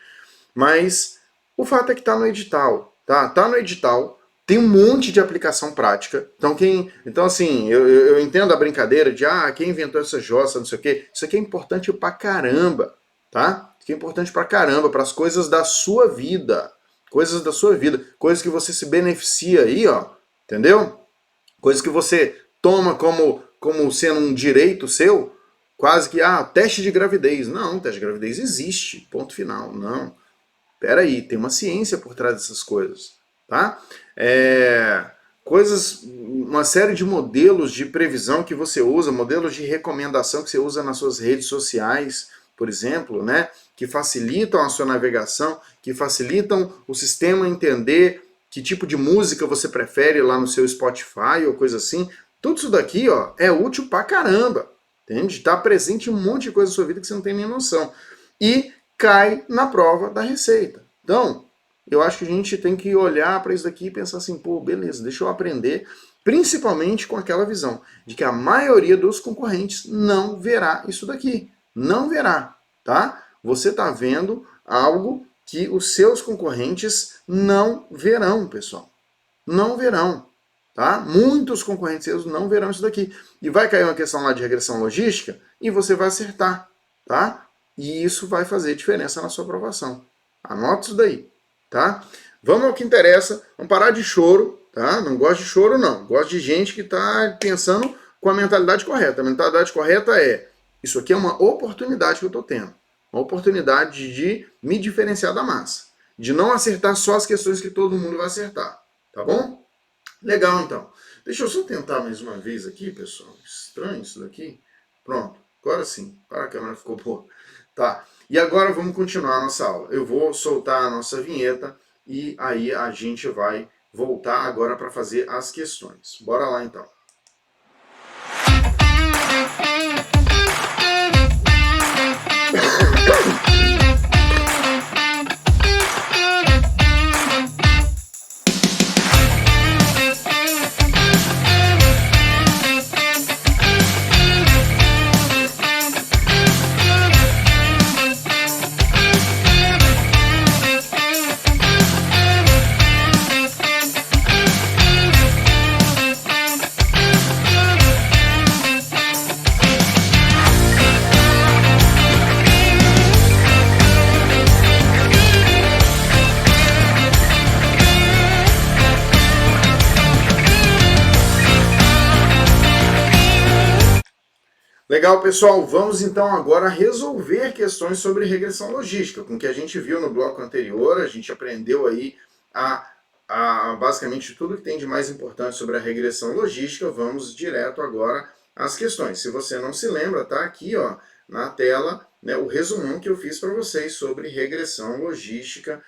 mas o fato é que está no edital, tá? Tá no edital, tem um monte de aplicação prática, então assim, eu entendo a brincadeira de, quem inventou essa jossa, não sei o quê, isso aqui é importante pra caramba, tá? Isso aqui é importante pra caramba, para as coisas da sua vida, coisas que você se beneficia aí, ó, entendeu? Coisas que você toma como sendo um direito seu, quase que, teste de gravidez. Não, teste de gravidez existe, ponto final. Não, peraí, tem uma ciência por trás dessas coisas, tá? Uma série de modelos de previsão que você usa, modelos de recomendação que você usa nas suas redes sociais, por exemplo, né? Que facilitam a sua navegação, que facilitam o sistema entender que tipo de música você prefere lá no seu Spotify ou coisa assim. Tudo isso daqui, ó, é útil pra caramba, entende? Tá presente em um monte de coisa na sua vida que você não tem nem noção. E cai na prova da Receita. Então, eu acho que a gente tem que olhar para isso daqui e pensar assim, pô, beleza, deixa eu aprender, principalmente com aquela visão de que a maioria dos concorrentes não verá isso daqui. Não verá, tá? Você tá vendo algo que os seus concorrentes não verão, pessoal. Não verão, tá? Muitos concorrentes seus não verão isso daqui. E vai cair uma questão lá de regressão logística e você vai acertar, tá? E isso vai fazer diferença na sua aprovação. Anota isso daí, tá? Vamos ao que interessa. Vamos parar de choro, tá? Não gosto de choro, não. Gosto de gente que está pensando com a mentalidade correta. A mentalidade correta é, isso aqui é uma oportunidade que eu estou tendo. Uma oportunidade de me diferenciar da massa. De não acertar só as questões que todo mundo vai acertar. Tá bom? Legal, então. Deixa eu só tentar mais uma vez aqui, pessoal. Estranho isso daqui. Pronto. Agora sim. Para, a câmera ficou boa. Tá. E agora vamos continuar a nossa aula. Eu vou soltar a nossa vinheta e aí a gente vai voltar agora para fazer as questões. Bora lá, então. Legal, pessoal. Vamos então agora resolver questões sobre regressão logística. Com o que a gente viu no bloco anterior, a gente aprendeu aí basicamente tudo que tem de mais importante sobre a regressão logística. Vamos direto agora às questões. Se você não se lembra, tá aqui ó, na tela, né, o resumão que eu fiz para vocês sobre regressão logística.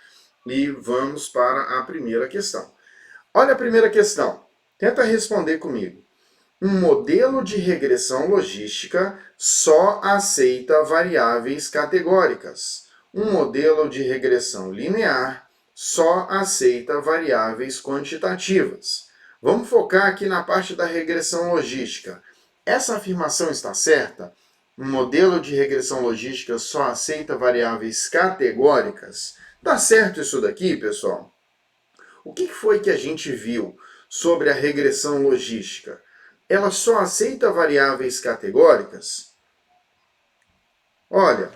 E vamos para a primeira questão. Olha a primeira questão. Tenta responder comigo. Um modelo de regressão logística só aceita variáveis categóricas. Um modelo de regressão linear só aceita variáveis quantitativas. Vamos focar aqui na parte da regressão logística. Essa afirmação está certa? Um modelo de regressão logística só aceita variáveis categóricas? Tá certo isso daqui, pessoal? O que foi que a gente viu sobre a regressão logística? Ela só aceita variáveis categóricas? Olha,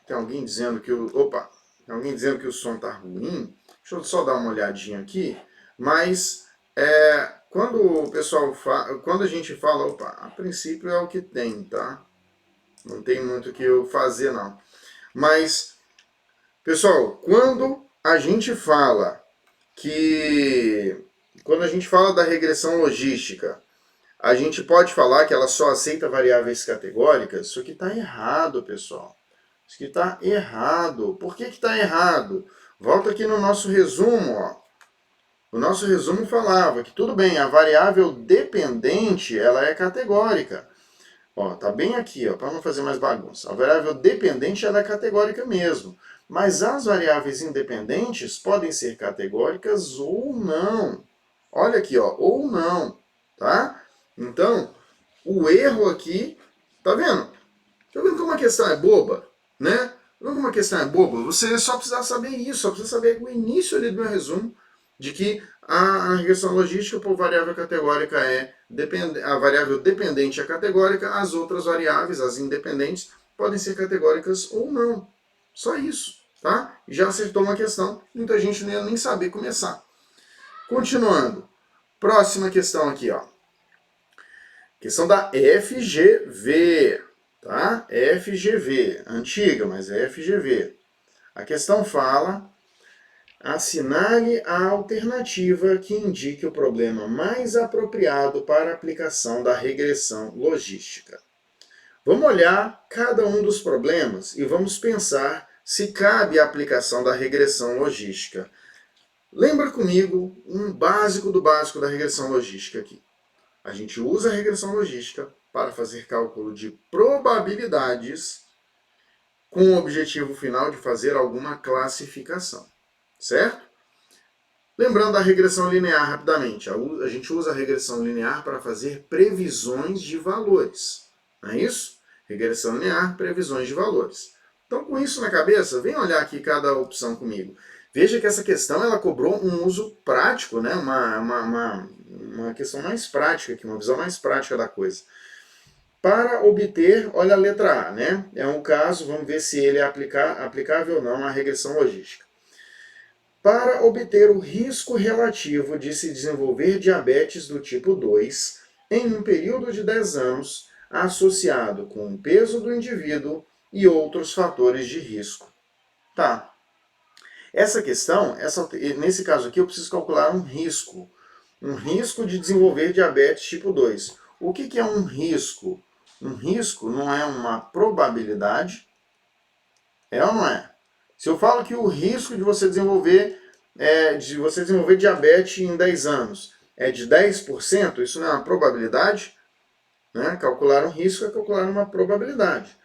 tem alguém dizendo que tem alguém dizendo que o som tá ruim. Deixa eu só dar uma olhadinha aqui. Mas quando o pessoal quando a gente fala, a princípio é o que tem, tá? Não tem muito o que eu fazer não. Mas pessoal, quando a gente fala da regressão logística, a gente pode falar que ela só aceita variáveis categóricas? Isso aqui está errado, pessoal. Isso aqui está errado. Por que está errado? Volta aqui no nosso resumo. Ó. O nosso resumo falava que, tudo bem, a variável dependente ela é categórica. Ó, tá bem aqui, ó, para não fazer mais bagunça. A variável dependente ela é categórica mesmo. Mas as variáveis independentes podem ser categóricas ou não. Olha aqui, ó, ou não, tá? Então, o erro aqui, tá vendo? Tá vendo como a questão é boba, né? Tá vendo como a questão é boba? Você só precisa saber isso, só precisa saber o início ali do meu resumo, de que a regressão logística por variável categórica a variável dependente é categórica, as outras variáveis, as independentes, podem ser categóricas ou não. Só isso, tá? Já acertou uma questão, muita gente não ia nem saber começar. Continuando. Próxima questão aqui, ó. Questão da FGV, tá? FGV, antiga, mas é FGV. A questão fala: assinale a alternativa que indique o problema mais apropriado para a aplicação da regressão logística. Vamos olhar cada um dos problemas e vamos pensar se cabe a aplicação da regressão logística. Lembra comigo um básico do básico da regressão logística aqui. A gente usa a regressão logística para fazer cálculo de probabilidades com o objetivo final de fazer alguma classificação. Certo? Lembrando da regressão linear rapidamente. A gente usa a regressão linear para fazer previsões de valores. Não é isso? Regressão linear, previsões de valores. Então, com isso na cabeça, vem olhar aqui cada opção comigo. Veja que essa questão ela cobrou um uso prático, né? uma questão mais prática aqui, uma visão mais prática da coisa. Para obter, olha a letra A, né? É um caso, vamos ver se ele é aplicável ou não à regressão logística. Para obter o risco relativo de se desenvolver diabetes do tipo 2 em um período de 10 anos, associado com o peso do indivíduo e outros fatores de risco. Tá. Essa questão, nesse caso aqui, eu preciso calcular um risco. Um risco de desenvolver diabetes tipo 2. O que é um risco? Um risco não é uma probabilidade? É ou não é? Se eu falo que o risco de você desenvolver diabetes em 10 anos é de 10%, isso não é uma probabilidade? Né? Calcular um risco é calcular uma probabilidade.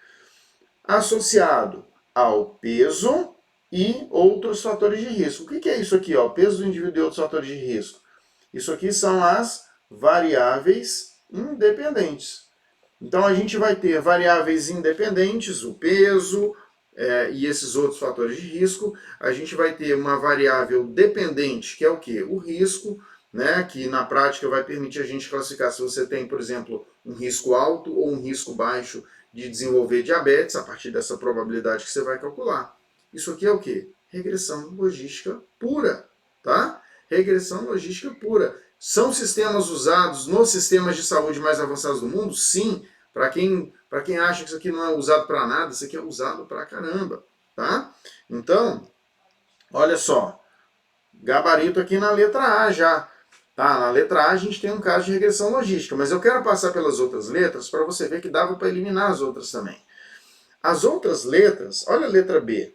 Associado ao peso e outros fatores de risco. O que é isso aqui? Ó? Peso do indivíduo e outros fatores de risco. Isso aqui são as variáveis independentes. Então a gente vai ter variáveis independentes, o peso e esses outros fatores de risco. A gente vai ter uma variável dependente, que é o quê? O risco, né? Que na prática vai permitir a gente classificar se você tem, por exemplo, um risco alto ou um risco baixo de desenvolver diabetes, a partir dessa probabilidade que você vai calcular. Isso aqui é o quê? Regressão logística pura, tá? Regressão logística pura. São sistemas usados nos sistemas de saúde mais avançados do mundo? Sim. Para quem acha que isso aqui não é usado para nada, isso aqui é usado para caramba, tá? Então, olha só, gabarito aqui na letra A já. Tá, na letra A a gente tem um caso de regressão logística, mas eu quero passar pelas outras letras para você ver que dava para eliminar as outras também. As outras letras, olha a letra B.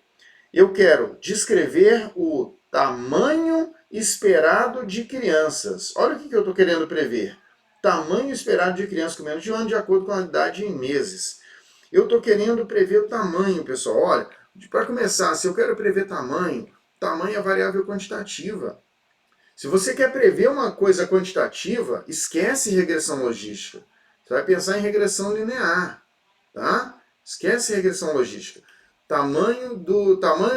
Eu quero descrever o tamanho esperado de crianças. Olha o que eu estou querendo prever. Tamanho esperado de crianças com menos de 1 ano de acordo com a idade em meses. Eu estou querendo prever o tamanho, pessoal. Olha, para começar, se eu quero prever tamanho é variável quantitativa. Se você quer prever uma coisa quantitativa, esquece regressão logística. Você vai pensar em regressão linear, tá? Esquece regressão logística. Tamanho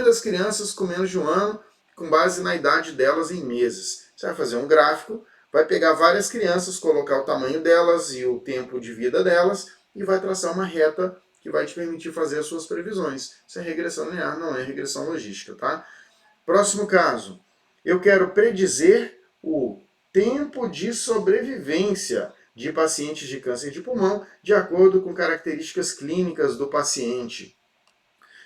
das crianças com menos de 1 ano, com base na idade delas em meses. Você vai fazer um gráfico, vai pegar várias crianças, colocar o tamanho delas e o tempo de vida delas e vai traçar uma reta que vai te permitir fazer as suas previsões. Isso é regressão linear, não é regressão logística, tá? Próximo caso. Eu quero predizer o tempo de sobrevivência de pacientes de câncer de pulmão de acordo com características clínicas do paciente.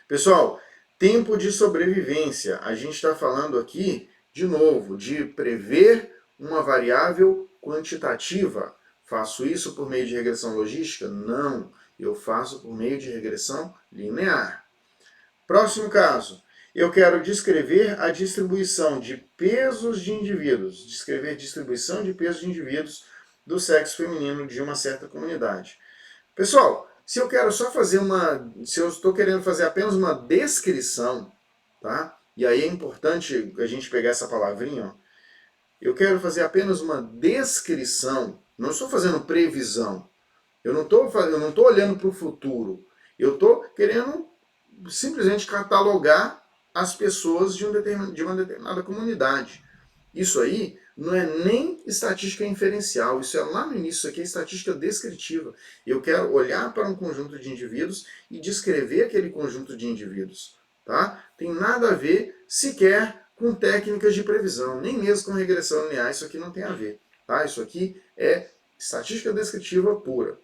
Pessoal, tempo de sobrevivência. A gente está falando aqui, de novo, de prever uma variável quantitativa. Faço isso por meio de regressão logística? Não, eu faço por meio de regressão linear. Próximo caso. Eu quero descrever a distribuição de pesos de indivíduos. Descrever distribuição de pesos de indivíduos do sexo feminino de uma certa comunidade. Pessoal, se eu quero só fazer se eu estou querendo fazer apenas uma descrição, tá? E aí é importante a gente pegar essa palavrinha, ó. Eu quero fazer apenas uma descrição, não estou fazendo previsão. Eu não estou olhando para o futuro. Eu estou querendo simplesmente catalogar as pessoas de uma determinada comunidade. Isso aí não é nem estatística inferencial, isso é lá no início, isso aqui é estatística descritiva. Eu quero olhar para um conjunto de indivíduos e descrever aquele conjunto de indivíduos. Tá? Tem nada a ver sequer com técnicas de previsão, nem mesmo com regressão linear, isso aqui não tem a ver. Tá? Isso aqui é estatística descritiva pura.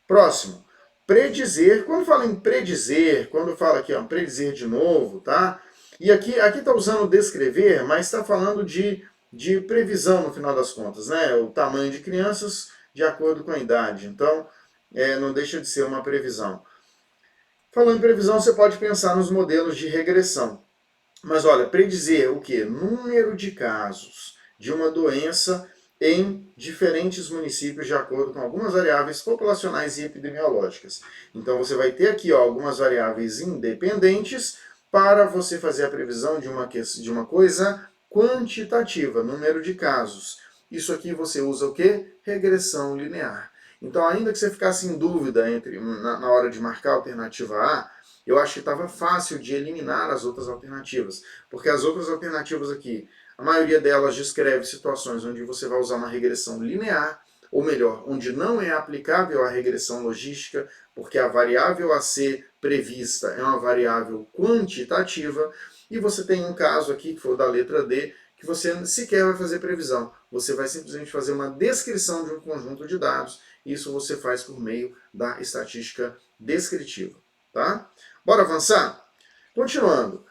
Próximo. Predizer, quando fala em predizer, quando fala aqui, ó, predizer de novo, tá? E aqui está usando descrever, mas está falando de previsão no final das contas, né? O tamanho de crianças de acordo com a idade. Então, não deixa de ser uma previsão. Falando em previsão, você pode pensar nos modelos de regressão. Mas olha, predizer o quê? Número de casos de uma doença em diferentes municípios de acordo com algumas variáveis populacionais e epidemiológicas. Então você vai ter aqui, ó, algumas variáveis independentes para você fazer a previsão de uma coisa quantitativa, número de casos. Isso aqui você usa o quê? Regressão linear. Então, ainda que você ficasse em dúvida na hora de marcar a alternativa A, eu acho que estava fácil de eliminar as outras alternativas, porque as outras alternativas aqui, a maioria delas descreve situações onde você vai usar uma regressão linear, ou melhor, onde não é aplicável a regressão logística, porque a variável a ser prevista é uma variável quantitativa, e você tem um caso aqui, que foi o da letra D, que você sequer vai fazer previsão. Você vai simplesmente fazer uma descrição de um conjunto de dados, e isso você faz por meio da estatística descritiva. Tá? Bora avançar? Continuando.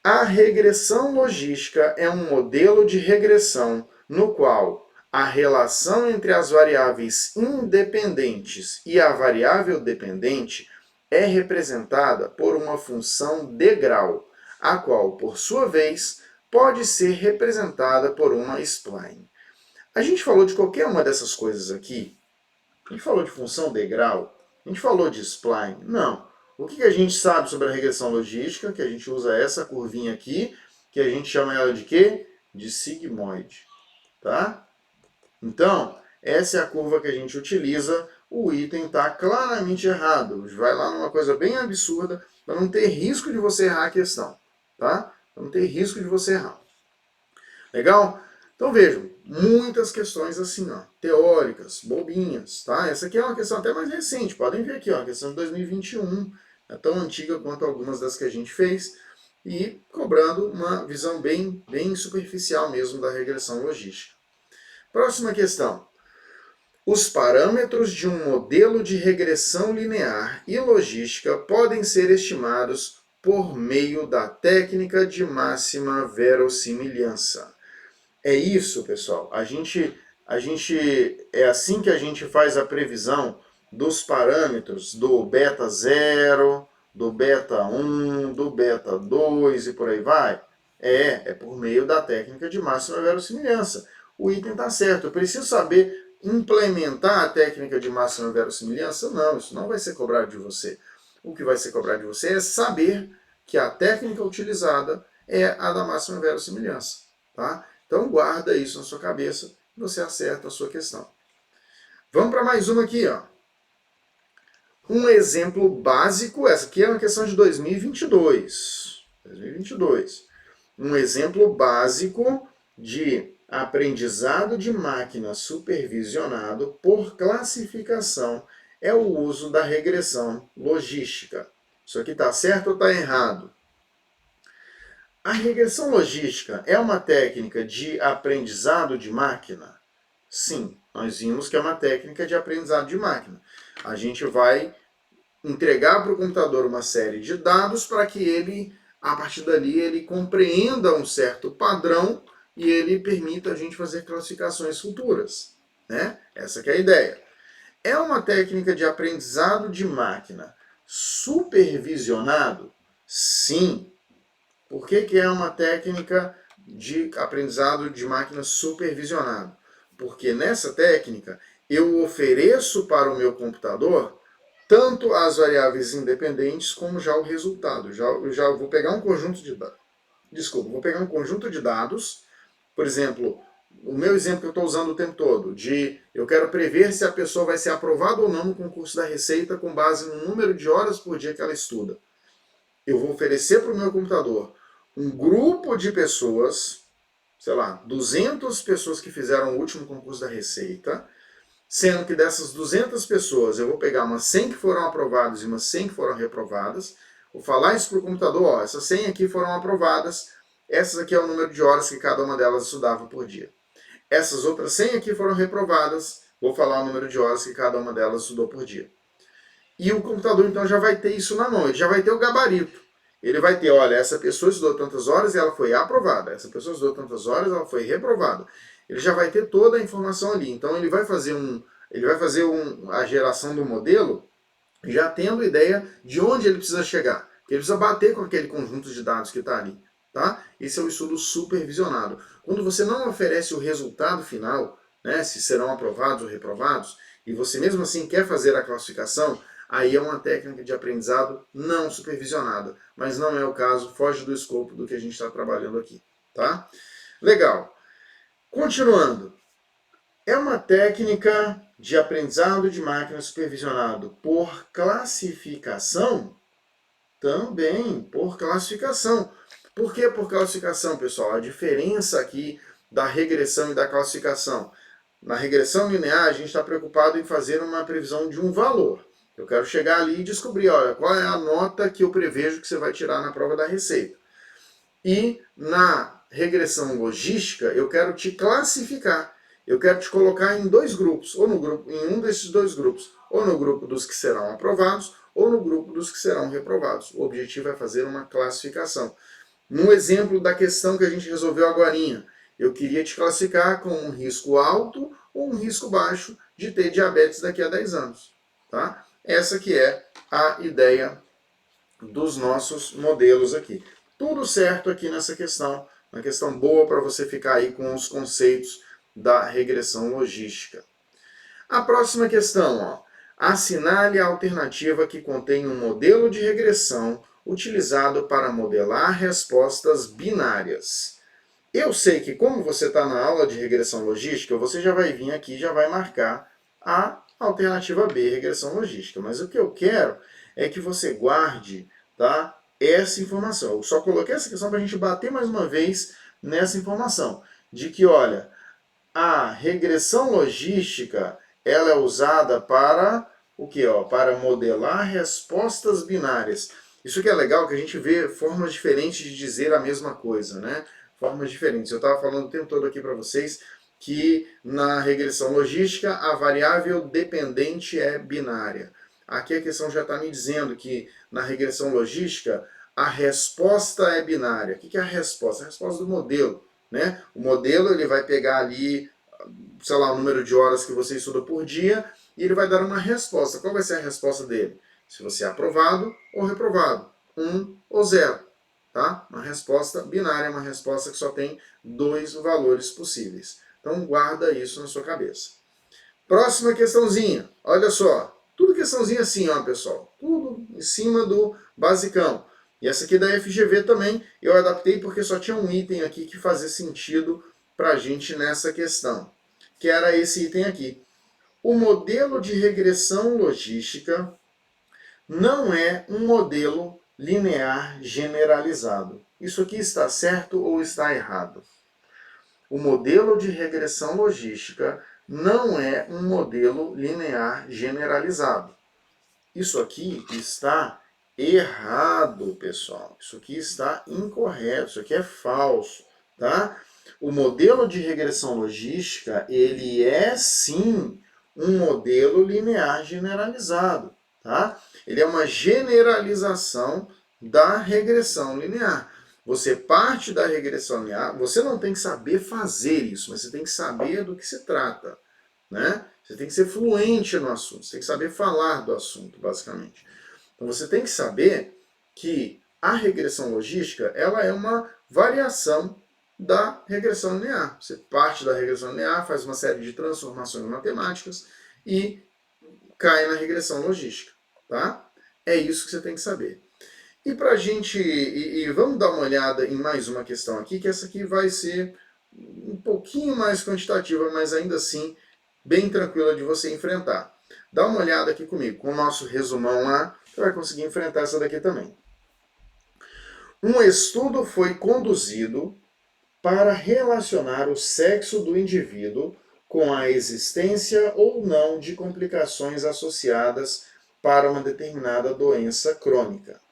A regressão logística é um modelo de regressão no qual a relação entre as variáveis independentes e a variável dependente é representada por uma função de grau, a qual, por sua vez, pode ser representada por uma spline. A gente falou de qualquer uma dessas coisas aqui? A gente falou de função de grau? A gente falou de spline? Não. O que a gente sabe sobre a regressão logística? Que a gente usa essa curvinha aqui, que a gente chama ela de quê? De sigmoide. Tá? Então, essa é a curva que a gente utiliza. O item está claramente errado. Vai lá numa coisa bem absurda, para não ter risco de você errar a questão. Tá? Para não ter risco de você errar. Legal? Então vejam, muitas questões assim, ó, teóricas, bobinhas. Tá? Essa aqui é uma questão até mais recente. Podem ver aqui, ó, a questão de 2021. É tão antiga quanto algumas das que a gente fez, e cobrando uma visão bem superficial mesmo da regressão logística. Próxima questão. Os parâmetros de um modelo de regressão linear e logística podem ser estimados por meio da técnica de máxima verossimilhança. É isso, pessoal. É assim que a gente faz a previsão dos parâmetros do beta 0, do beta 1, do beta 2 e por aí vai. É por meio da técnica de máxima verossimilhança. O item está certo. Eu preciso saber implementar a técnica de máxima verossimilhança? Não, isso não vai ser cobrado de você. O que vai ser cobrado de você é saber que a técnica utilizada é a da máxima verossimilhança. Tá? Então guarda isso na sua cabeça e você acerta a sua questão. Vamos para mais uma aqui. Ó. Um exemplo básico, essa aqui é uma questão de 2022. Um exemplo básico de aprendizado de máquina supervisionado por classificação é o uso da regressão logística. Isso aqui está certo ou está errado? A regressão logística é uma técnica de aprendizado de máquina? Sim, nós vimos que é uma técnica de aprendizado de máquina. A gente vai entregar para o computador uma série de dados para que ele, a partir dali, ele compreenda um certo padrão e ele permita a gente fazer classificações futuras. Né? Essa que é a ideia. É uma técnica de aprendizado de máquina supervisionado? Sim. Por que é uma técnica de aprendizado de máquina supervisionado? Porque nessa técnica eu ofereço para o meu computador tanto as variáveis independentes como já o resultado. Eu já vou pegar um conjunto de dados. Vou pegar um conjunto de dados. Por exemplo, o meu exemplo que eu estou usando o tempo todo, de eu quero prever se a pessoa vai ser aprovada ou não no concurso da Receita com base no número de horas por dia que ela estuda. Eu vou oferecer para o meu computador um grupo de pessoas, sei lá, 200 pessoas que fizeram o último concurso da Receita, sendo que dessas 200 pessoas eu vou pegar umas 100 que foram aprovadas e umas 100 que foram reprovadas, vou falar isso para o computador, ó, essas 100 aqui foram aprovadas, essas aqui é o número de horas que cada uma delas estudava por dia. Essas outras 100 aqui foram reprovadas, vou falar o número de horas que cada uma delas estudou por dia. E o computador então já vai ter isso na mão, ele já vai ter o gabarito. Ele vai ter, olha, essa pessoa estudou tantas horas e ela foi aprovada, essa pessoa estudou tantas horas e ela foi reprovada. Ele já vai ter toda a informação ali. Então ele vai fazer a geração do modelo já tendo ideia de onde ele precisa chegar. Ele precisa bater com aquele conjunto de dados que está ali. Tá? Esse é o estudo supervisionado. Quando você não oferece o resultado final, né, se serão aprovados ou reprovados, e você mesmo assim quer fazer a classificação, aí é uma técnica de aprendizado não supervisionada. Mas não é o caso, foge do escopo do que a gente está trabalhando aqui. Tá? Legal. Continuando. É uma técnica de aprendizado de máquina supervisionado por classificação? Também, por classificação. Por que por classificação, pessoal? A diferença aqui da regressão e da classificação. Na regressão linear, a gente está preocupado em fazer uma previsão de um valor. Eu quero chegar ali e descobrir, olha, qual é a nota que eu prevejo que você vai tirar na prova da Receita. E na regressão logística, eu quero te classificar. Eu quero te colocar em dois grupos, ou em um desses dois grupos, ou no grupo dos que serão aprovados, ou no grupo dos que serão reprovados. O objetivo é fazer uma classificação. No exemplo da questão que a gente resolveu agorinha, eu queria te classificar com um risco alto ou um risco baixo de ter diabetes daqui a 10 anos. Tá? Essa que é a ideia dos nossos modelos aqui. Tudo certo aqui nessa questão, uma questão boa para você ficar aí com os conceitos da regressão logística. A próxima questão, ó. Assinale a alternativa que contém um modelo de regressão utilizado para modelar respostas binárias. Eu sei que como você está na aula de regressão logística, você já vai vir aqui e já vai marcar a alternativa B, regressão logística. Mas o que eu quero é que você guarde, tá, essa informação. Eu só coloquei essa questão para a gente bater mais uma vez nessa informação. De que, olha, a regressão logística ela é usada para o quê? Para modelar respostas binárias. Isso que é legal, que a gente vê formas diferentes de dizer a mesma coisa, né? Formas diferentes. Eu estava falando o tempo todo aqui para vocês que na regressão logística a variável dependente é binária. Aqui a questão já está me dizendo que na regressão logística a resposta é binária. O que é a resposta? A resposta do modelo, né? O modelo ele vai pegar ali, sei lá, o número de horas que você estuda por dia e ele vai dar uma resposta. Qual vai ser a resposta dele? Se você é aprovado ou reprovado, 1 ou 0. Tá? Uma resposta binária, uma resposta que só tem 2 valores possíveis. Então guarda isso na sua cabeça. Próxima questãozinha. Olha só. Tudo questãozinha assim, ó, pessoal. Tudo em cima do basicão. E essa aqui da FGV também eu adaptei porque só tinha um item aqui que fazia sentido para a gente nessa questão. Que era esse item aqui. O modelo de regressão logística não é um modelo linear generalizado. Isso aqui está certo ou está errado? O modelo de regressão logística não é um modelo linear generalizado. Isso aqui está errado, pessoal. Isso aqui está incorreto, isso aqui é falso, tá? O modelo de regressão logística, ele é sim um modelo linear generalizado, tá? Ele é uma generalização da regressão linear. Você parte da regressão linear, você não tem que saber fazer isso, mas você tem que saber do que se trata, né? Você tem que ser fluente no assunto, você tem que saber falar do assunto, basicamente. Então você tem que saber que a regressão logística, ela é uma variação da regressão linear. Você parte da regressão linear, faz uma série de transformações matemáticas e cai na regressão logística, tá? É isso que você tem que saber. E pra gente, vamos dar uma olhada em mais uma questão aqui, que essa aqui vai ser um pouquinho mais quantitativa, mas ainda assim bem tranquila de você enfrentar. Dá uma olhada aqui comigo, com o nosso resumão lá, você vai conseguir enfrentar essa daqui também. Um estudo foi conduzido para relacionar o sexo do indivíduo com a existência ou não de complicações associadas para uma determinada doença crônica.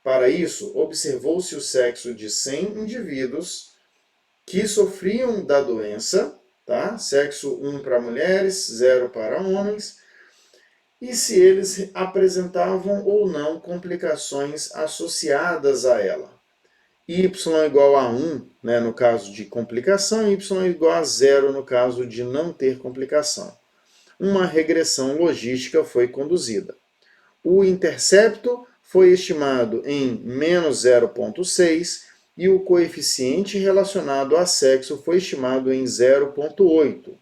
Para isso, observou-se o sexo de 100 indivíduos que sofriam da doença, tá? Sexo 1 para mulheres, 0 para homens, e se eles apresentavam ou não complicações associadas a ela. Y igual a 1, né, no caso de complicação, e Y igual a 0 no caso de não ter complicação. Uma regressão logística foi conduzida. O intercepto foi estimado em menos 0,6 e o coeficiente relacionado a sexo foi estimado em 0,8.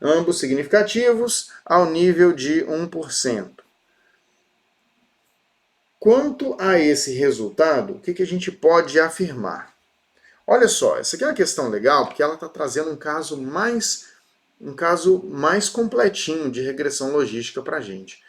Ambos significativos ao nível de 1%. Quanto a esse resultado, o que a gente pode afirmar? Olha só, essa aqui é uma questão legal porque ela está trazendo um caso mais completinho de regressão logística para a gente.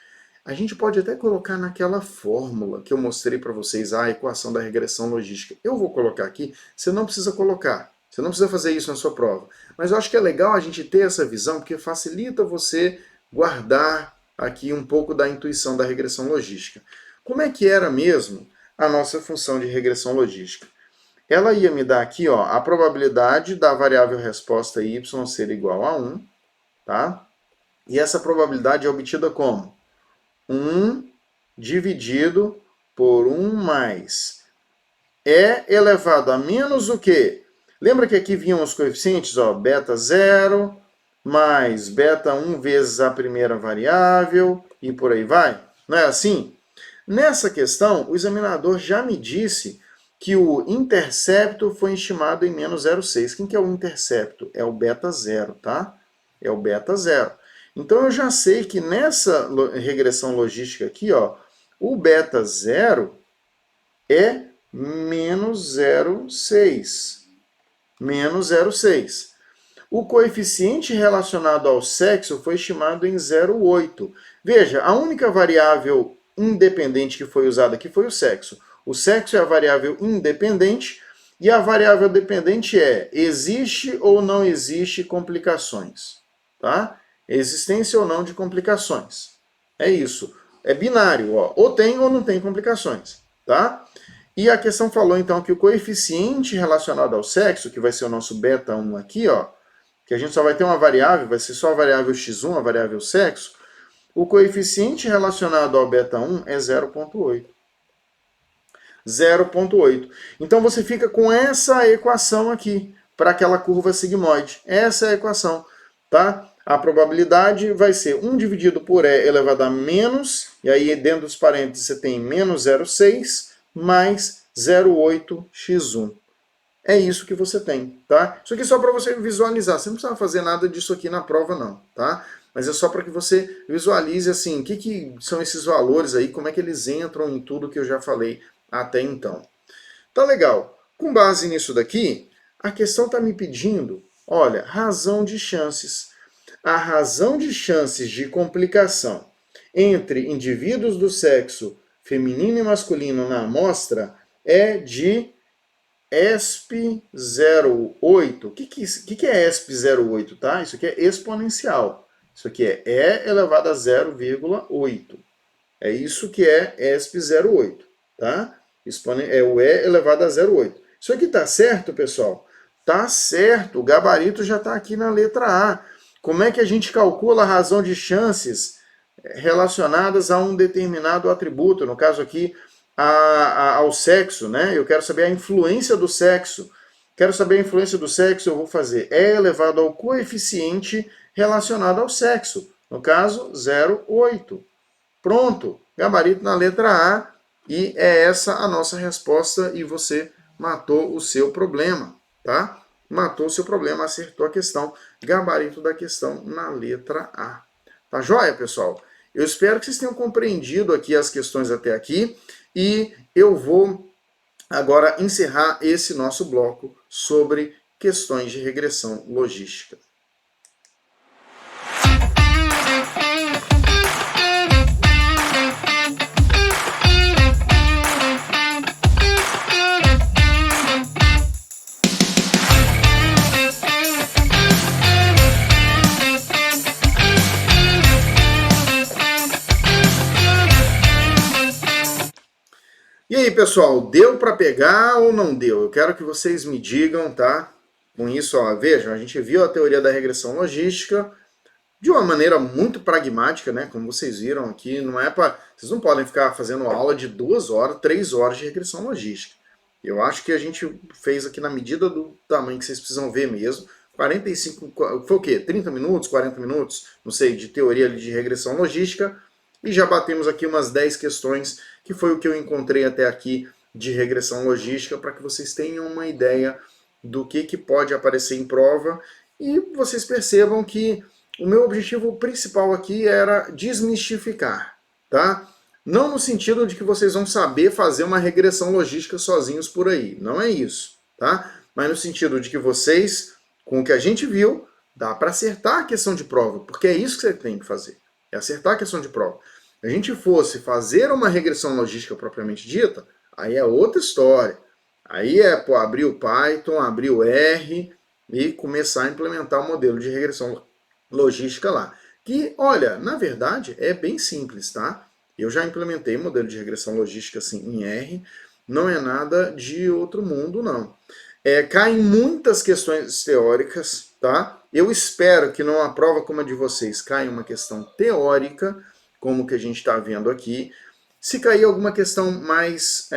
A gente pode até colocar naquela fórmula que eu mostrei para vocês, a equação da regressão logística. Eu vou colocar aqui, você não precisa colocar, você não precisa fazer isso na sua prova. Mas eu acho que é legal a gente ter essa visão, porque facilita você guardar aqui um pouco da intuição da regressão logística. Como é que era mesmo a nossa função de regressão logística? Ela ia me dar aqui, ó, a probabilidade da variável resposta y ser igual a 1, tá? E essa probabilidade é obtida como? 1 dividido por 1 mais E elevado a menos o quê? Lembra que aqui vinham os coeficientes, ó, beta 0 mais beta 1 vezes a primeira variável e por aí vai? Não é assim? Nessa questão, o examinador já me disse que o intercepto foi estimado em menos 0,6. Quem que é o intercepto? É o beta 0, tá? É o beta 0. Então eu já sei que nessa regressão logística aqui, ó, o beta 0 é menos 0,6. Menos 0,6. O coeficiente relacionado ao sexo foi estimado em 0,8. Veja, a única variável independente que foi usada aqui foi o sexo. O sexo é a variável independente e a variável dependente é existe ou não existe complicações, tá? Existência ou não de complicações. É isso. É binário, ó. Ou tem ou não tem complicações, tá? E a questão falou então que o coeficiente relacionado ao sexo, que vai ser o nosso beta 1 aqui, ó, que a gente só vai ter uma variável, vai ser só a variável x1, a variável sexo, o coeficiente relacionado ao beta 1 é 0,8. 0,8. Então você fica com essa equação aqui, para aquela curva sigmoide. Essa é a equação, tá? A probabilidade vai ser 1 dividido por E elevado a menos, e aí dentro dos parênteses você tem menos 0,6 mais 0,8x1. É isso que você tem, tá? Isso aqui é só para você visualizar. Você não precisa fazer nada disso aqui na prova, não, tá? Mas é só para que você visualize, assim, o que são esses valores aí, como é que eles entram em tudo que eu já falei até então. Tá legal. Com base nisso daqui, a questão está me pedindo, olha, razão de chances. A razão de chances de complicação entre indivíduos do sexo feminino e masculino na amostra é de ESP08. O que é ESP08, tá? Isso aqui é exponencial. Isso aqui é E elevado a 0,8. É isso que é ESP08, tá? É o E elevado a 0,8. Isso aqui tá certo, pessoal? Tá certo. O gabarito já está aqui na letra A. Como é que a gente calcula a razão de chances relacionadas a um determinado atributo? No caso aqui, ao sexo, né? Eu quero saber a influência do sexo. Quero saber a influência do sexo, eu vou fazer E elevado ao coeficiente relacionado ao sexo. No caso, 0,8. Pronto. Gabarito na letra A. E é essa a nossa resposta e você matou o seu problema, tá? Matou o seu problema, acertou a questão. Gabarito da questão na letra A. Tá joia, pessoal? Eu espero que vocês tenham compreendido aqui as questões até aqui. E eu vou agora encerrar esse nosso bloco sobre questões de regressão logística. E aí, pessoal, deu para pegar ou não deu? Eu quero que vocês me digam, tá? Com isso, ó, vejam, a gente viu a teoria da regressão logística de uma maneira muito pragmática, né? Como vocês viram aqui, não é para... Vocês não podem ficar fazendo aula de 2 horas, 3 horas de regressão logística. Eu acho que a gente fez aqui na medida do tamanho que vocês precisam ver mesmo. 45, foi o quê? 30 minutos, 40 minutos, não sei, de teoria de regressão logística. E já batemos aqui umas 10 questões, que foi o que eu encontrei até aqui de regressão logística, para que vocês tenham uma ideia do que pode aparecer em prova. E vocês percebam que o meu objetivo principal aqui era desmistificar, tá? Não no sentido de que vocês vão saber fazer uma regressão logística sozinhos por aí, não é isso, tá? Mas no sentido de que vocês, com o que a gente viu, dá para acertar a questão de prova, porque é isso que você tem que fazer. É acertar a questão de prova. Se a gente fosse fazer uma regressão logística propriamente dita, aí é outra história. Aí é abrir o Python, abrir o R e começar a implementar o modelo de regressão logística lá. Que, olha, na verdade é bem simples, tá? Eu já implementei modelo de regressão logística assim em R, não é nada de outro mundo, não. Caem muitas questões teóricas, tá? Eu espero que numa prova como a de vocês caia uma questão teórica, como que a gente está vendo aqui. Se cair alguma questão mais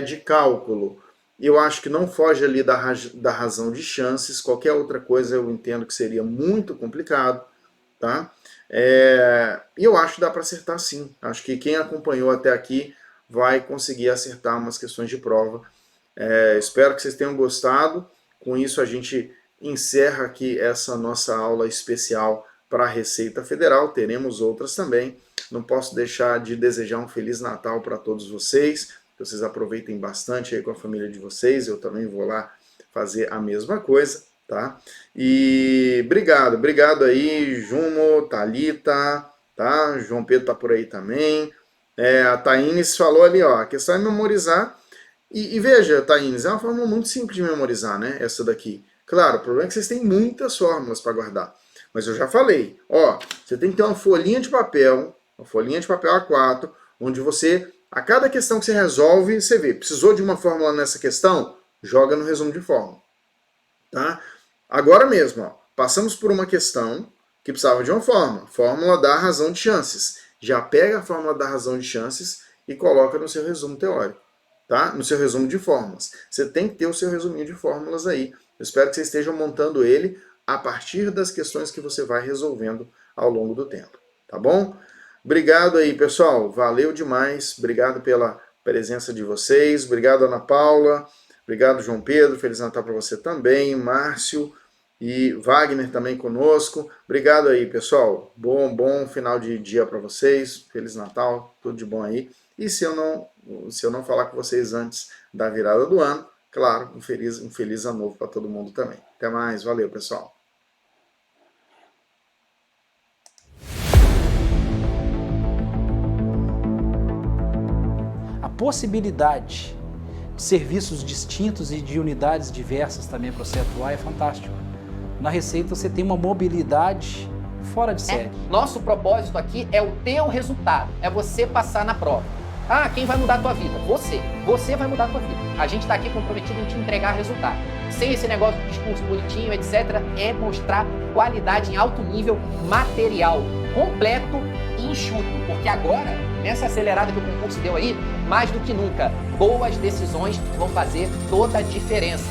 de cálculo, eu acho que não foge ali da razão de chances. Qualquer outra coisa eu entendo que seria muito complicado, tá? E eu acho que dá para acertar sim. Acho que quem acompanhou até aqui vai conseguir acertar umas questões de prova. Espero que vocês tenham gostado. Com isso a gente encerra aqui essa nossa aula especial para a Receita Federal. Teremos outras também. Não posso deixar de desejar um Feliz Natal para todos vocês. Que vocês aproveitem bastante aí com a família de vocês. Eu também vou lá fazer a mesma coisa, tá? E obrigado aí, Jumo, Thalita, tá? João Pedro tá por aí também. A Thaínes falou ali, ó, a questão é memorizar. E veja, Thaínes, é uma fórmula muito simples de memorizar, né? Essa daqui. Claro, o problema é que vocês têm muitas fórmulas para guardar. Mas eu já falei, ó, você tem que ter uma folhinha de papel A4, onde você, a cada questão que você resolve, você vê, precisou de uma fórmula nessa questão? Joga no resumo de fórmula, tá? Agora mesmo, ó, Passamos por uma questão que precisava de uma fórmula da razão de chances. Já pega a fórmula da razão de chances e coloca no seu resumo teórico, tá? No seu resumo de fórmulas. Você tem que ter o seu resuminho de fórmulas aí. Eu espero que vocês estejam montando ele a partir das questões que você vai resolvendo ao longo do tempo, tá bom? Obrigado aí, pessoal. Valeu demais. Obrigado pela presença de vocês. Obrigado, Ana Paula. Obrigado, João Pedro. Feliz Natal para você também. Márcio e Wagner também conosco. Obrigado aí, pessoal. Bom final de dia para vocês. Feliz Natal. Tudo de bom aí. E se eu não falar com vocês antes da virada do ano, claro, um feliz ano novo para todo mundo também. Até mais. Valeu, pessoal. A possibilidade de serviços distintos e de unidades diversas também para você atuar é fantástico. Na Receita você tem uma mobilidade fora de série. Nosso propósito aqui é o teu resultado, é você passar na prova. Ah, quem vai mudar a tua vida? Você. Você vai mudar a tua vida. A gente está aqui comprometido em te entregar resultado. Sem esse negócio de discurso bonitinho, etc., é mostrar qualidade em alto nível material, completo e enxuto. Porque agora, nessa acelerada que o concurso deu aí, mais do que nunca, boas decisões vão fazer toda a diferença.